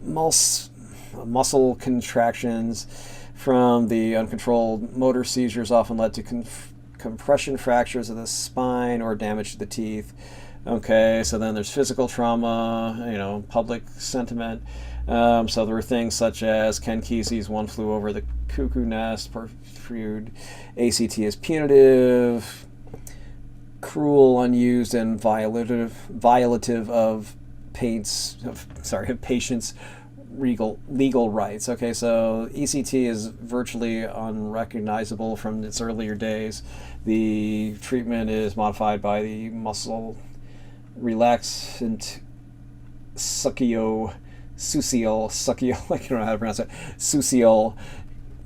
muscle contractions from the uncontrolled motor seizures often led to compression fractures of the spine or damage to the teeth. Okay, so then there's physical trauma, public sentiment. So there were things such as Ken Kesey's One Flew Over the Cuckoo Nest, portrayed ACT as punitive, cruel, unused, and violative of patients' legal rights. Okay, so ECT is virtually unrecognizable from its earlier days. The treatment is modified by the muscle relaxant succial, I don't know how to pronounce it, succial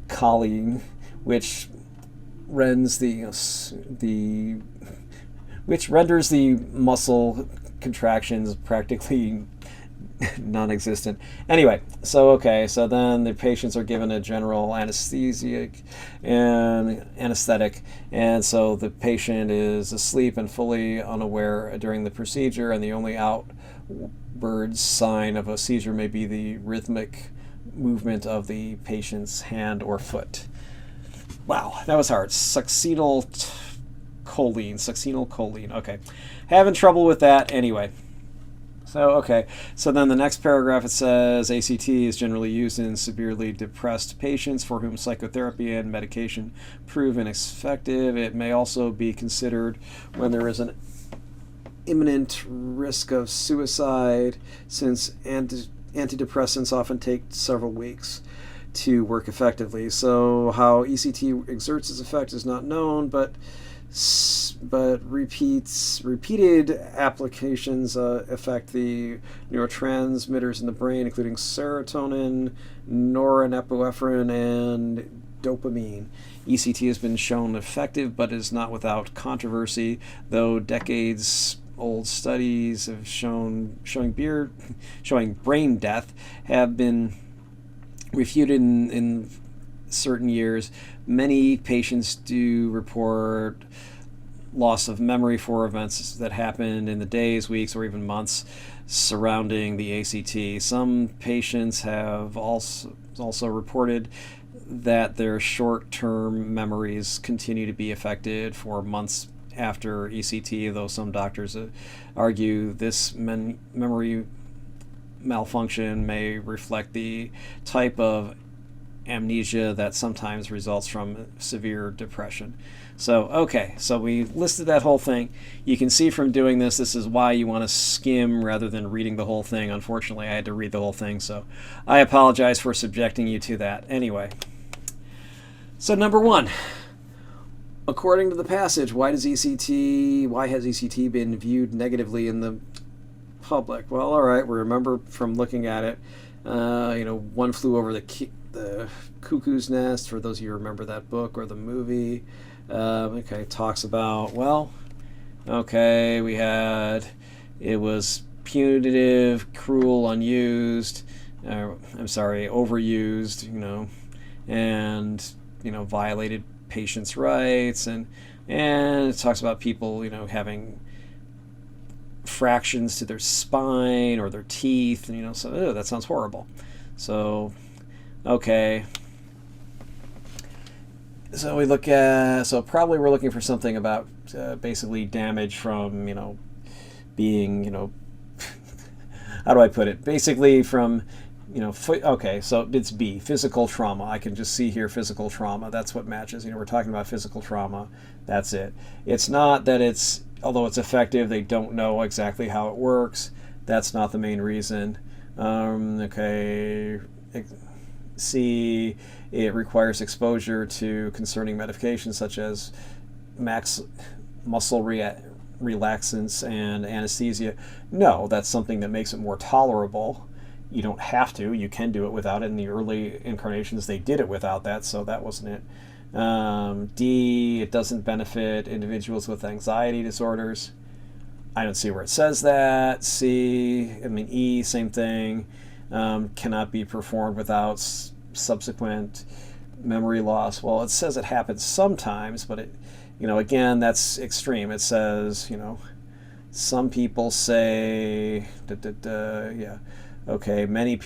choline, which renders the muscle contractions practically non-existent. Anyway, so then the patients are given a general anesthetic, and so the patient is asleep and fully unaware during the procedure, and the only outward sign of a seizure may be the rhythmic movement of the patient's hand or foot. Wow, that was hard. Succinyl choline. Okay, having trouble with that anyway. So then the next paragraph, it says ACT is generally used in severely depressed patients for whom psychotherapy and medication prove ineffective. It may also be considered when there is an imminent risk of suicide, since antidepressants often take several weeks to work effectively. So how ECT exerts its effect is not known, but repeated applications affect the neurotransmitters in the brain, including serotonin, norepinephrine, and dopamine. ECT has been shown effective, but is not without controversy, though decades-old studies have showing brain death have been refuted in certain years. Many patients do report loss of memory for events that happened in the days, weeks, or even months surrounding the ACT. Some patients have also reported that their short-term memories continue to be affected for months after ECT, though some doctors argue this memory malfunction may reflect the type of amnesia that sometimes results from severe depression. So, okay, so we listed that whole thing. You can see from doing this, this is why you want to skim rather than reading the whole thing. Unfortunately, I had to read the whole thing, so I apologize for subjecting you to that. Anyway, so number one, according to the passage, why has ECT been viewed negatively in the public? Well, all right, we remember from looking at it, One Flew Over the Cuckoo's Nest, for those of you who remember that book or the movie. Talks about, it was punitive, cruel, unused, overused, and, violated patients' rights, and it talks about people, having fractions to their spine or their teeth, and, so that sounds horrible. So, okay. So we probably we're looking for something about basically damage from, being, how do I put it? Basically from, so it's B, physical trauma. I can just see here physical trauma. That's what matches. We're talking about physical trauma. That's it. It's not that although it's effective, they don't know exactly how it works. That's not the main reason. C, it requires exposure to concerning medications such as muscle relaxants and anesthesia. No, that's something that makes it more tolerable. You don't have to. You can do it without it. In the early incarnations, they did it without that, so that wasn't it. D, it doesn't benefit individuals with anxiety disorders. I don't see where it says that. E, same thing. Cannot be performed without subsequent memory loss. Well, it says it happens sometimes, but it, again, that's extreme. It says, some people say, many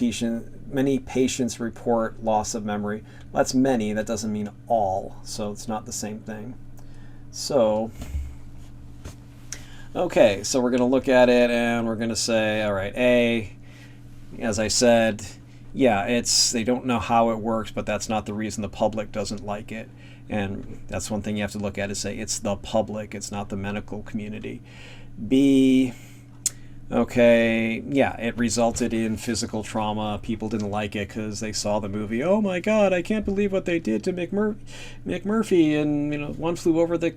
patients report loss of memory. Well, that's many. That doesn't mean all, so it's not the same thing. So, okay, so we're going to look at it and we're going to say, all right, A, as I said, they don't know how it works, but that's not the reason the public doesn't like it. And that's one thing you have to look at, is say it's the public, it's not the medical community. B, it resulted in physical trauma. People didn't like it because they saw the movie. Oh my God, I can't believe what they did to McMurphy and One Flew Over the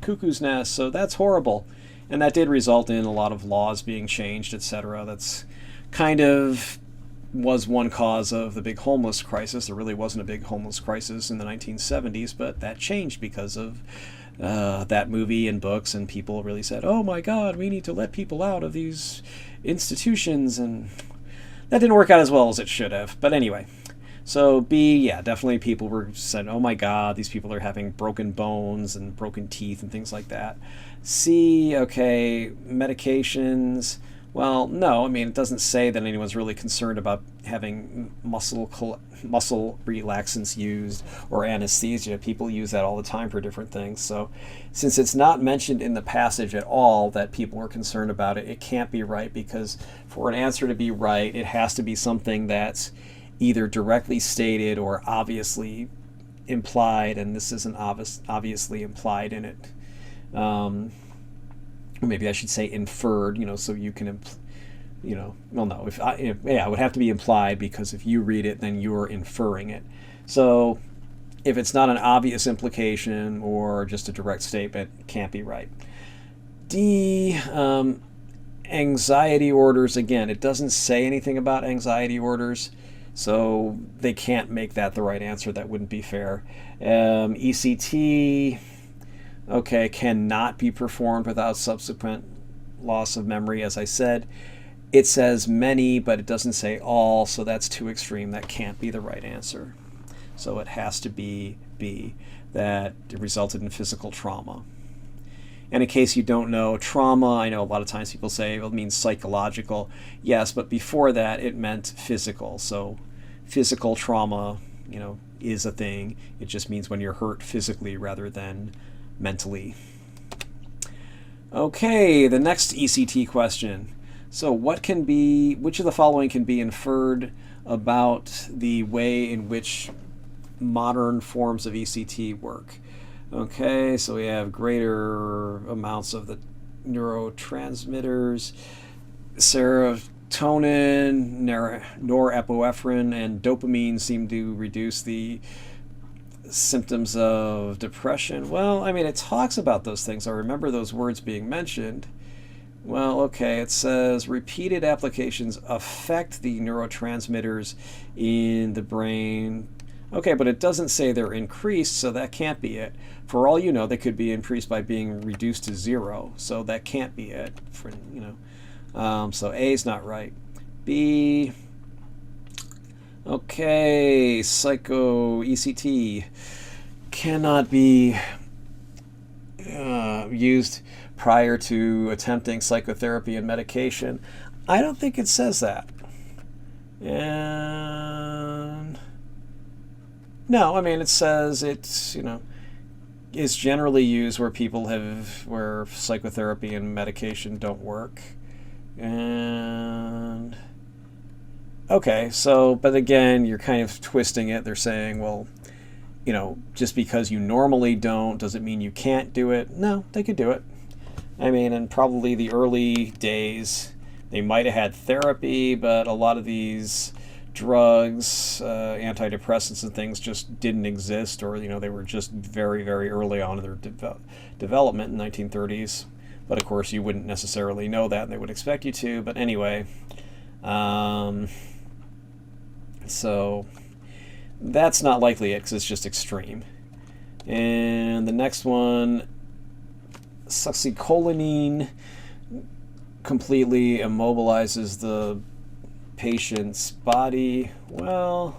Cuckoo's Nest. So that's horrible. And that did result in a lot of laws being changed, etc. That's kind of was one cause of the big homeless crisis. There really wasn't a big homeless crisis in the 1970s, but that changed because of that movie and books, and people really said, oh my God, we need to let people out of these institutions, and that didn't work out as well as it should have. But anyway, so B, definitely people were said, oh my God, these people are having broken bones and broken teeth and things like that. C, medications. Well, no, it doesn't say that anyone's really concerned about having muscle relaxants used or anesthesia. People use that all the time for different things. So since it's not mentioned in the passage at all that people are concerned about it, it can't be right, because for an answer to be right, it has to be something that's either directly stated or obviously implied, and this isn't obviously implied in it. Maybe I should say inferred, so you can, it would have to be implied, because if you read it, then you're inferring it. So if it's not an obvious implication or just a direct statement, it can't be right. D, anxiety orders. Again, it doesn't say anything about anxiety orders, so they can't make that the right answer. That wouldn't be fair. ECT, cannot be performed without subsequent loss of memory. As I said, it says many, but it doesn't say all, so that's too extreme. That can't be the right answer. So it has to be B, that it resulted in physical trauma. And in case you don't know, trauma, I know a lot of times people say it means psychological. Yes, but before that it meant physical. So physical trauma, is a thing. It just means when you're hurt physically rather than mentally. Okay, the next ECT question. So which of the following can be inferred about the way in which modern forms of ECT work? Okay, so we have greater amounts of the neurotransmitters, serotonin, norepinephrine, and dopamine seem to reduce the symptoms of depression. Well, I mean, it talks about those things. I remember those words being mentioned. Well, okay, it says repeated applications affect the neurotransmitters in the brain. Okay, but it doesn't say they're increased, so that can't be it. For all you know, they could be increased by being reduced to 0, so that can't be it. So A is not right. B, okay, psycho-ECT cannot be used prior to attempting psychotherapy and medication. I don't think it says that. And no, I mean, it says it's, is generally used where psychotherapy and medication don't work. And okay, so, but again, you're kind of twisting it. They're saying, well, just because you normally don't doesn't mean you can't do it. No, they could do it. I mean, in probably the early days, they might have had therapy, but a lot of these drugs, antidepressants and things just didn't exist, or they were just very, very early on in their development in the 1930s. But of course, you wouldn't necessarily know that, and they would expect you to. But anyway, so that's not likely because it's just extreme. And the next one, succinylcholine completely immobilizes the patient's body. Well,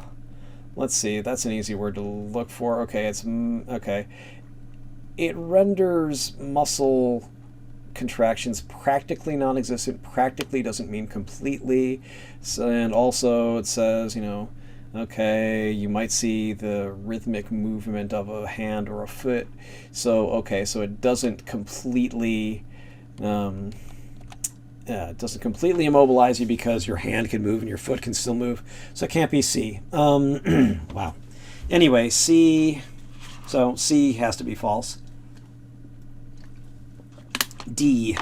let's see. That's an easy word to look for. Okay, okay. It renders muscle contractions practically non-existent. Practically doesn't mean completely. So, and also it says, okay, you might see the rhythmic movement of a hand or a foot. So, okay, so it doesn't completely immobilize you because your hand can move and your foot can still move. So it can't be C. Wow. Anyway, C. So C has to be false. D.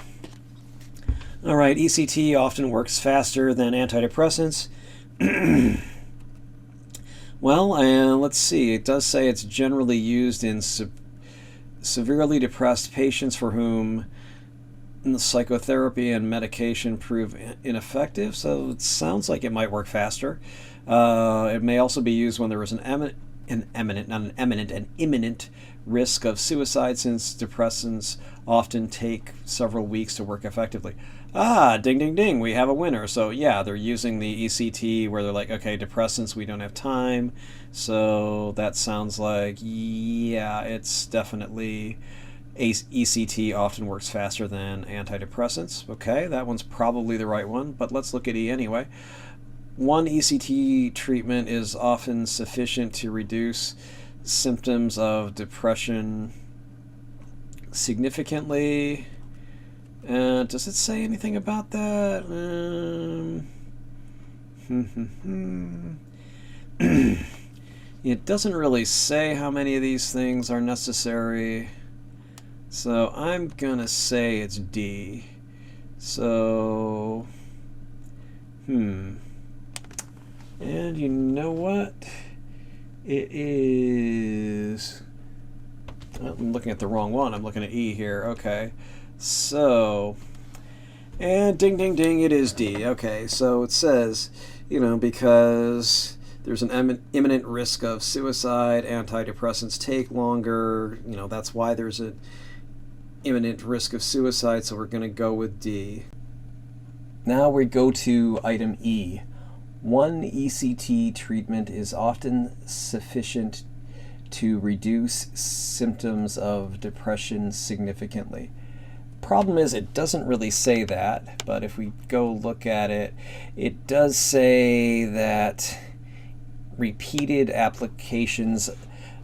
All right, ECT often works faster than antidepressants. Well, let's see. It does say it's generally used in severely depressed patients for whom the psychotherapy and medication prove ineffective. So it sounds like it might work faster. It may also be used when there is an imminent risk of suicide, since depressants often take several weeks to work effectively. Ah, ding, ding, ding, we have a winner. So yeah, they're using the ECT where they're like, okay, depressants, we don't have time. So that sounds like, yeah, it's definitely ECT often works faster than antidepressants. Okay, that one's probably the right one, but let's look at E anyway. One ECT treatment is often sufficient to reduce symptoms of depression significantly. Does it say anything about that? It doesn't really say how many of these things are necessary. So I'm gonna say it's D. So, and you know what? It is... I'm looking at the wrong one. I'm looking at E here. Okay. So, and ding, ding, ding, it is D. Okay, so it says, because there's an imminent risk of suicide, antidepressants take longer, that's why there's an imminent risk of suicide, so we're going to go with D. Now we go to item E. One ECT treatment is often sufficient to reduce symptoms of depression significantly. Problem is, it doesn't really say that, but if we go look at it, it does say that repeated applications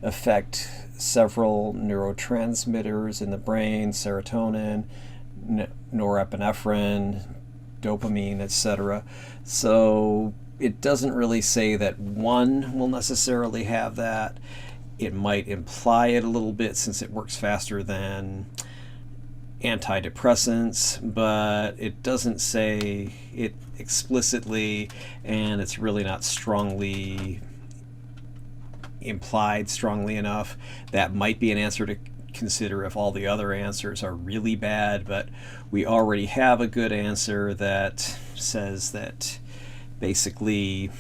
affect several neurotransmitters in the brain, serotonin, norepinephrine, dopamine, etc. So it doesn't really say that one will necessarily have that. It might imply it a little bit since it works faster than antidepressants, but it doesn't say it explicitly, and it's really not strongly implied strongly enough. That might be an answer to consider if all the other answers are really bad, but we already have a good answer that says that basically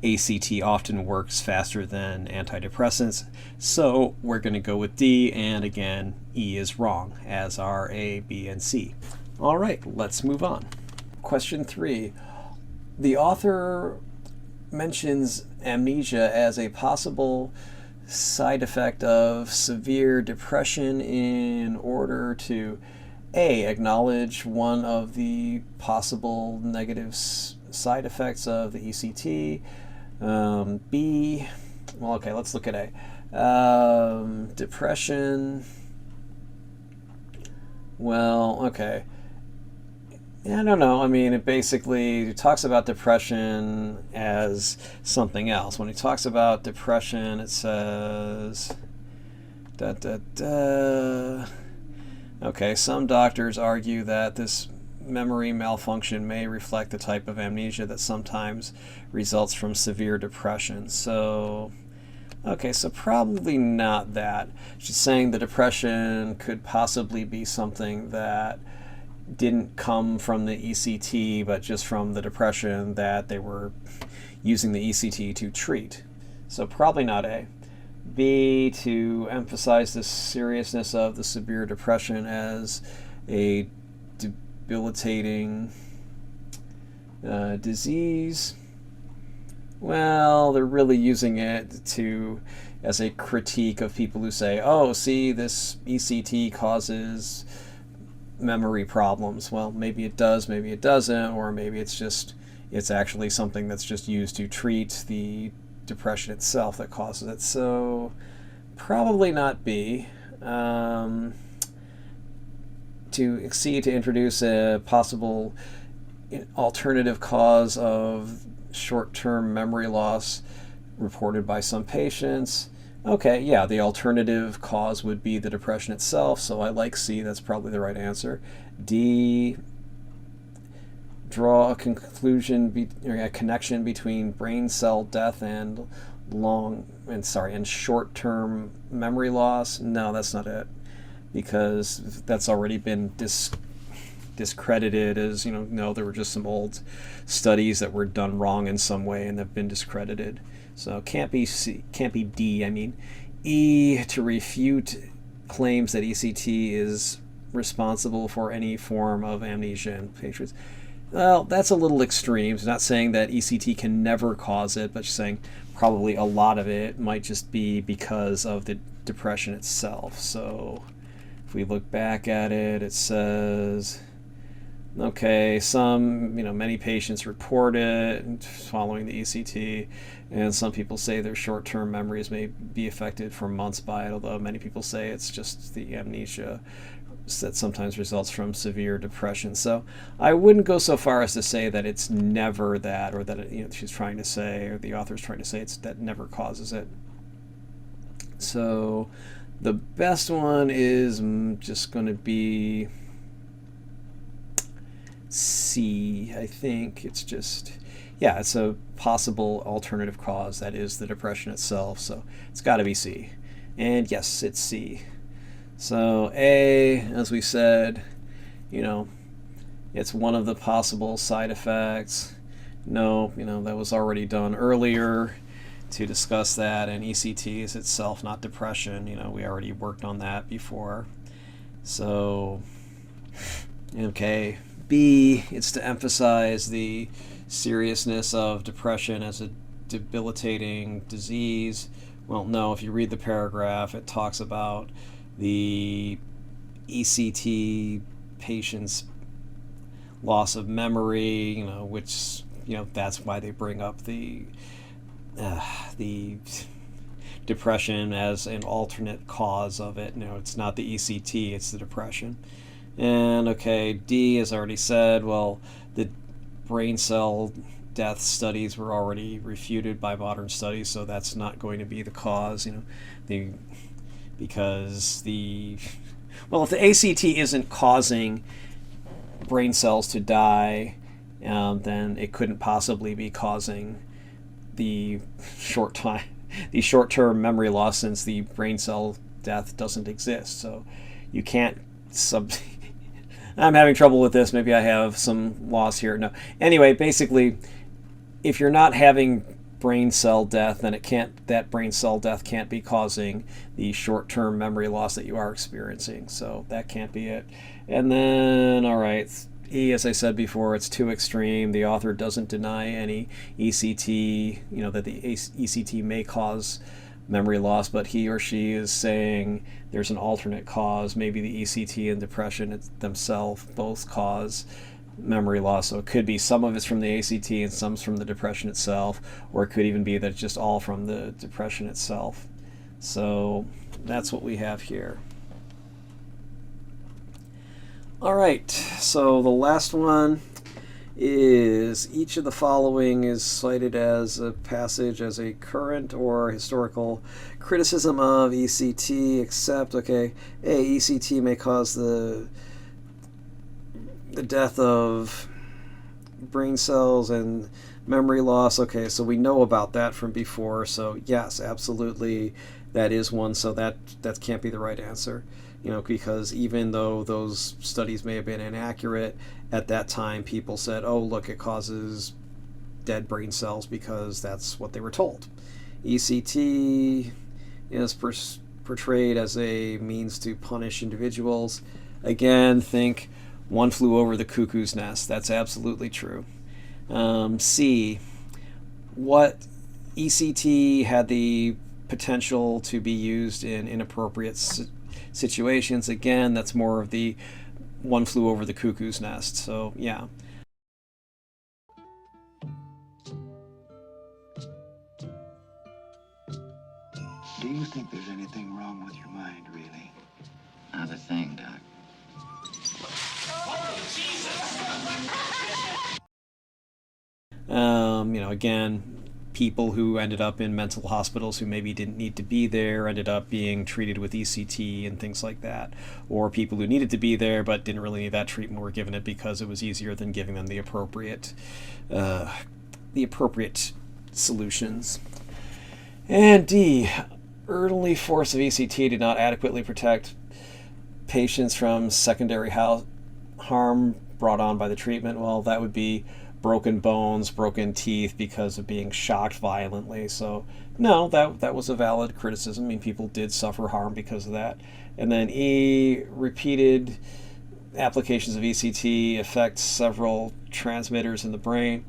ACT often works faster than antidepressants, so we're going to go with D, and again, E is wrong, as are A, B, and C. All right, let's move on. Question 3. The author mentions amnesia as a possible side effect of severe depression in order to A, acknowledge one of the possible negative side effects of the ECT, B, well, okay, let's look at A. Depression, well, okay. I don't know. I mean, it basically talks about depression as something else. When he talks about depression, it says, Okay, some doctors argue that this memory malfunction may reflect the type of amnesia that sometimes results from severe depression. So, okay, so probably not that. She's saying the depression could possibly be something that didn't come from the ECT, but just from the depression that they were using the ECT to treat. So probably not A. B, to emphasize the seriousness of the severe depression as a debilitating disease. Well, they're really using it as a critique of people who say, oh, see, this ECT causes memory problems. Well, maybe it does, maybe it doesn't, or maybe it's actually something that's just used to treat the depression itself that causes it. So probably not B. To exceed, to introduce a possible alternative cause of short-term memory loss reported by some patients. Okay, yeah, the alternative cause would be the depression itself, so I like C, that's probably the right answer. D, draw a a connection between brain cell death and short-term memory loss. No, that's not it, because that's already been discredited as, no, there were just some old studies that were done wrong in some way and have been discredited. So can't be C, can't be D. I mean, E, to refute claims that ECT is responsible for any form of amnesia in patients. Well, that's a little extreme. It's not saying that ECT can never cause it, but saying probably a lot of it might just be because of the depression itself. So if we look back at it, it says, okay, many patients report it following the ECT, and some people say their short-term memories may be affected for months by it, although many people say it's just the amnesia that sometimes results from severe depression. So I wouldn't go so far as to say that it's never that, or that she's trying to say, or the author's trying to say it's that never causes it. So the best one is just going to be C. I think it's just, yeah, it's a possible alternative cause that is the depression itself, so it's got to be C. And yes, it's C. So A, as we said, it's one of the possible side effects. No, that was already done earlier to discuss that, and ECT is itself not depression. We already worked on that before. So, okay. B, it's to emphasize the seriousness of depression as a debilitating disease. Well, no, if you read the paragraph, it talks about the ECT patient's loss of memory, which, that's why they bring up the depression as an alternate cause of it. It's not the ECT, it's the depression. And okay, D, as I already said, well, the brain cell death studies were already refuted by modern studies, so that's not going to be the cause, because if the ACT isn't causing brain cells to die, then it couldn't possibly be causing the short-term memory loss, since the brain cell death doesn't exist. So you can't I'm having trouble with this. Maybe I have some loss here. No. Anyway, basically, if you're not having brain cell death, then that brain cell death can't be causing the short-term memory loss that you are experiencing. So that can't be it. And then, all right, E, as I said before, it's too extreme. The author doesn't deny any ECT, that the ECT may cause memory loss, but he or she is saying there's an alternate cause. Maybe the ECT and depression themselves both cause memory loss. So it could be some of it's from the ACT and some's from the depression itself, or it could even be that it's just all from the depression itself. So that's what we have here. All right, so the last one is, each of the following is cited as a passage as a current or historical criticism of ECT, except, okay, A, ECT may cause the death of brain cells and memory loss. Okay, so we know about that from before, so yes, absolutely, that is one, so that can't be the right answer. Because even though those studies may have been inaccurate, at that time people said, oh, look, it causes dead brain cells because that's what they were told. ECT is portrayed as a means to punish individuals. Again, think One Flew Over the Cuckoo's Nest. That's absolutely true. C, what ECT had the potential to be used in inappropriate situations. Again, that's more of the One Flew Over the Cuckoo's Nest. So yeah. Do you think there's anything wrong with your mind, really? Not a thing, Doc. Again, people who ended up in mental hospitals who maybe didn't need to be there ended up being treated with ECT and things like that. Or people who needed to be there but didn't really need that treatment were given it because it was easier than giving them the appropriate solutions. And D, early force of ECT did not adequately protect patients from secondary harm brought on by the treatment. Well, that would be broken bones, broken teeth because of being shocked violently. So no, that was a valid criticism. I mean, people did suffer harm because of that. And then E, repeated applications of ECT affect several transmitters in the brain.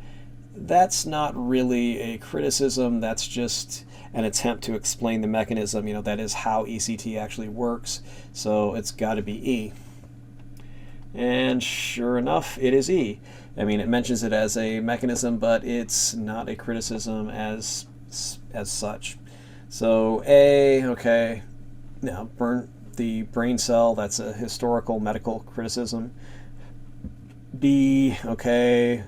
That's not really a criticism. That's just an attempt to explain the mechanism. That is how ECT actually works. So it's got to be E. And sure enough, it is E. I mean, it mentions it as a mechanism, but it's not a criticism as such. So A, okay, now burn the brain cell, that's a historical medical criticism. B, okay,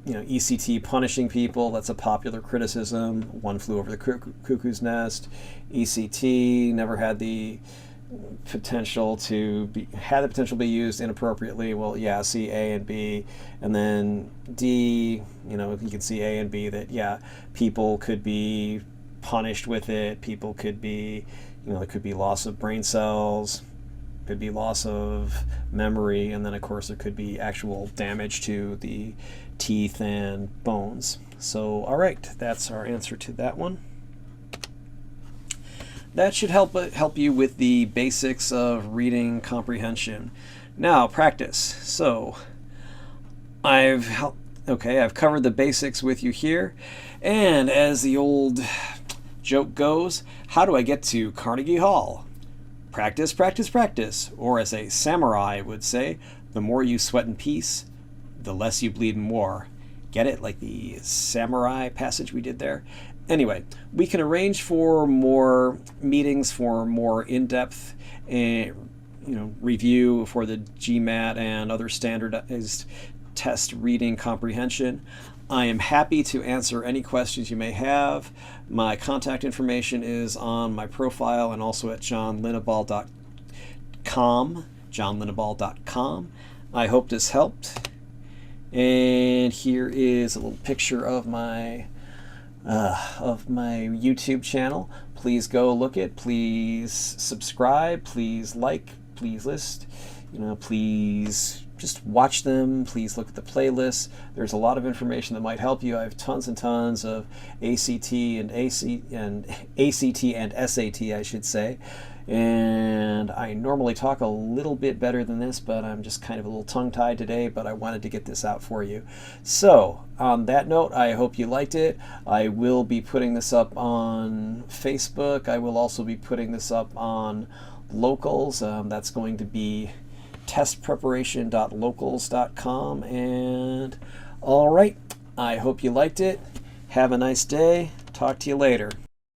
ECT punishing people, that's a popular criticism. One Flew Over the Cuckoo's Nest. ECT never had the potential to be used inappropriately. Well, yeah, see A and B. And then D, you can see A and B, that yeah, people could be punished with it. People could be, there could be loss of brain cells, could be loss of memory, and then of course there could be actual damage to the teeth and bones. So all right, that's our answer to that one. That should help you with the basics of reading comprehension. Now, practice. So, I've covered the basics with you here, and as the old joke goes, how do I get to Carnegie Hall? practice, practice, practice. Or as a samurai would say, the more you sweat in peace, the less you bleed in war. Get it? Like the samurai passage we did there? Anyway, we can arrange for more meetings for more in-depth review for the GMAT and other standardized test reading comprehension. I am happy to answer any questions you may have. My contact information is on my profile and also at johnlineball.com. I hope this helped. And here is a little picture of my YouTube channel. Please go look it. Please subscribe. Please like. Please list. Please just watch them. Please look at the playlists. There's a lot of information that might help you. I have tons and tons of ACT and SAT, I should say. And I normally talk a little bit better than this, but I'm just kind of a little tongue-tied today, but I wanted to get this out for you. So, on that note, I hope you liked it. I will be putting this up on Facebook. I will also be putting this up on Locals. That's going to be testpreparation.locals.com. And all right, I hope you liked it. Have a nice day. Talk to you later.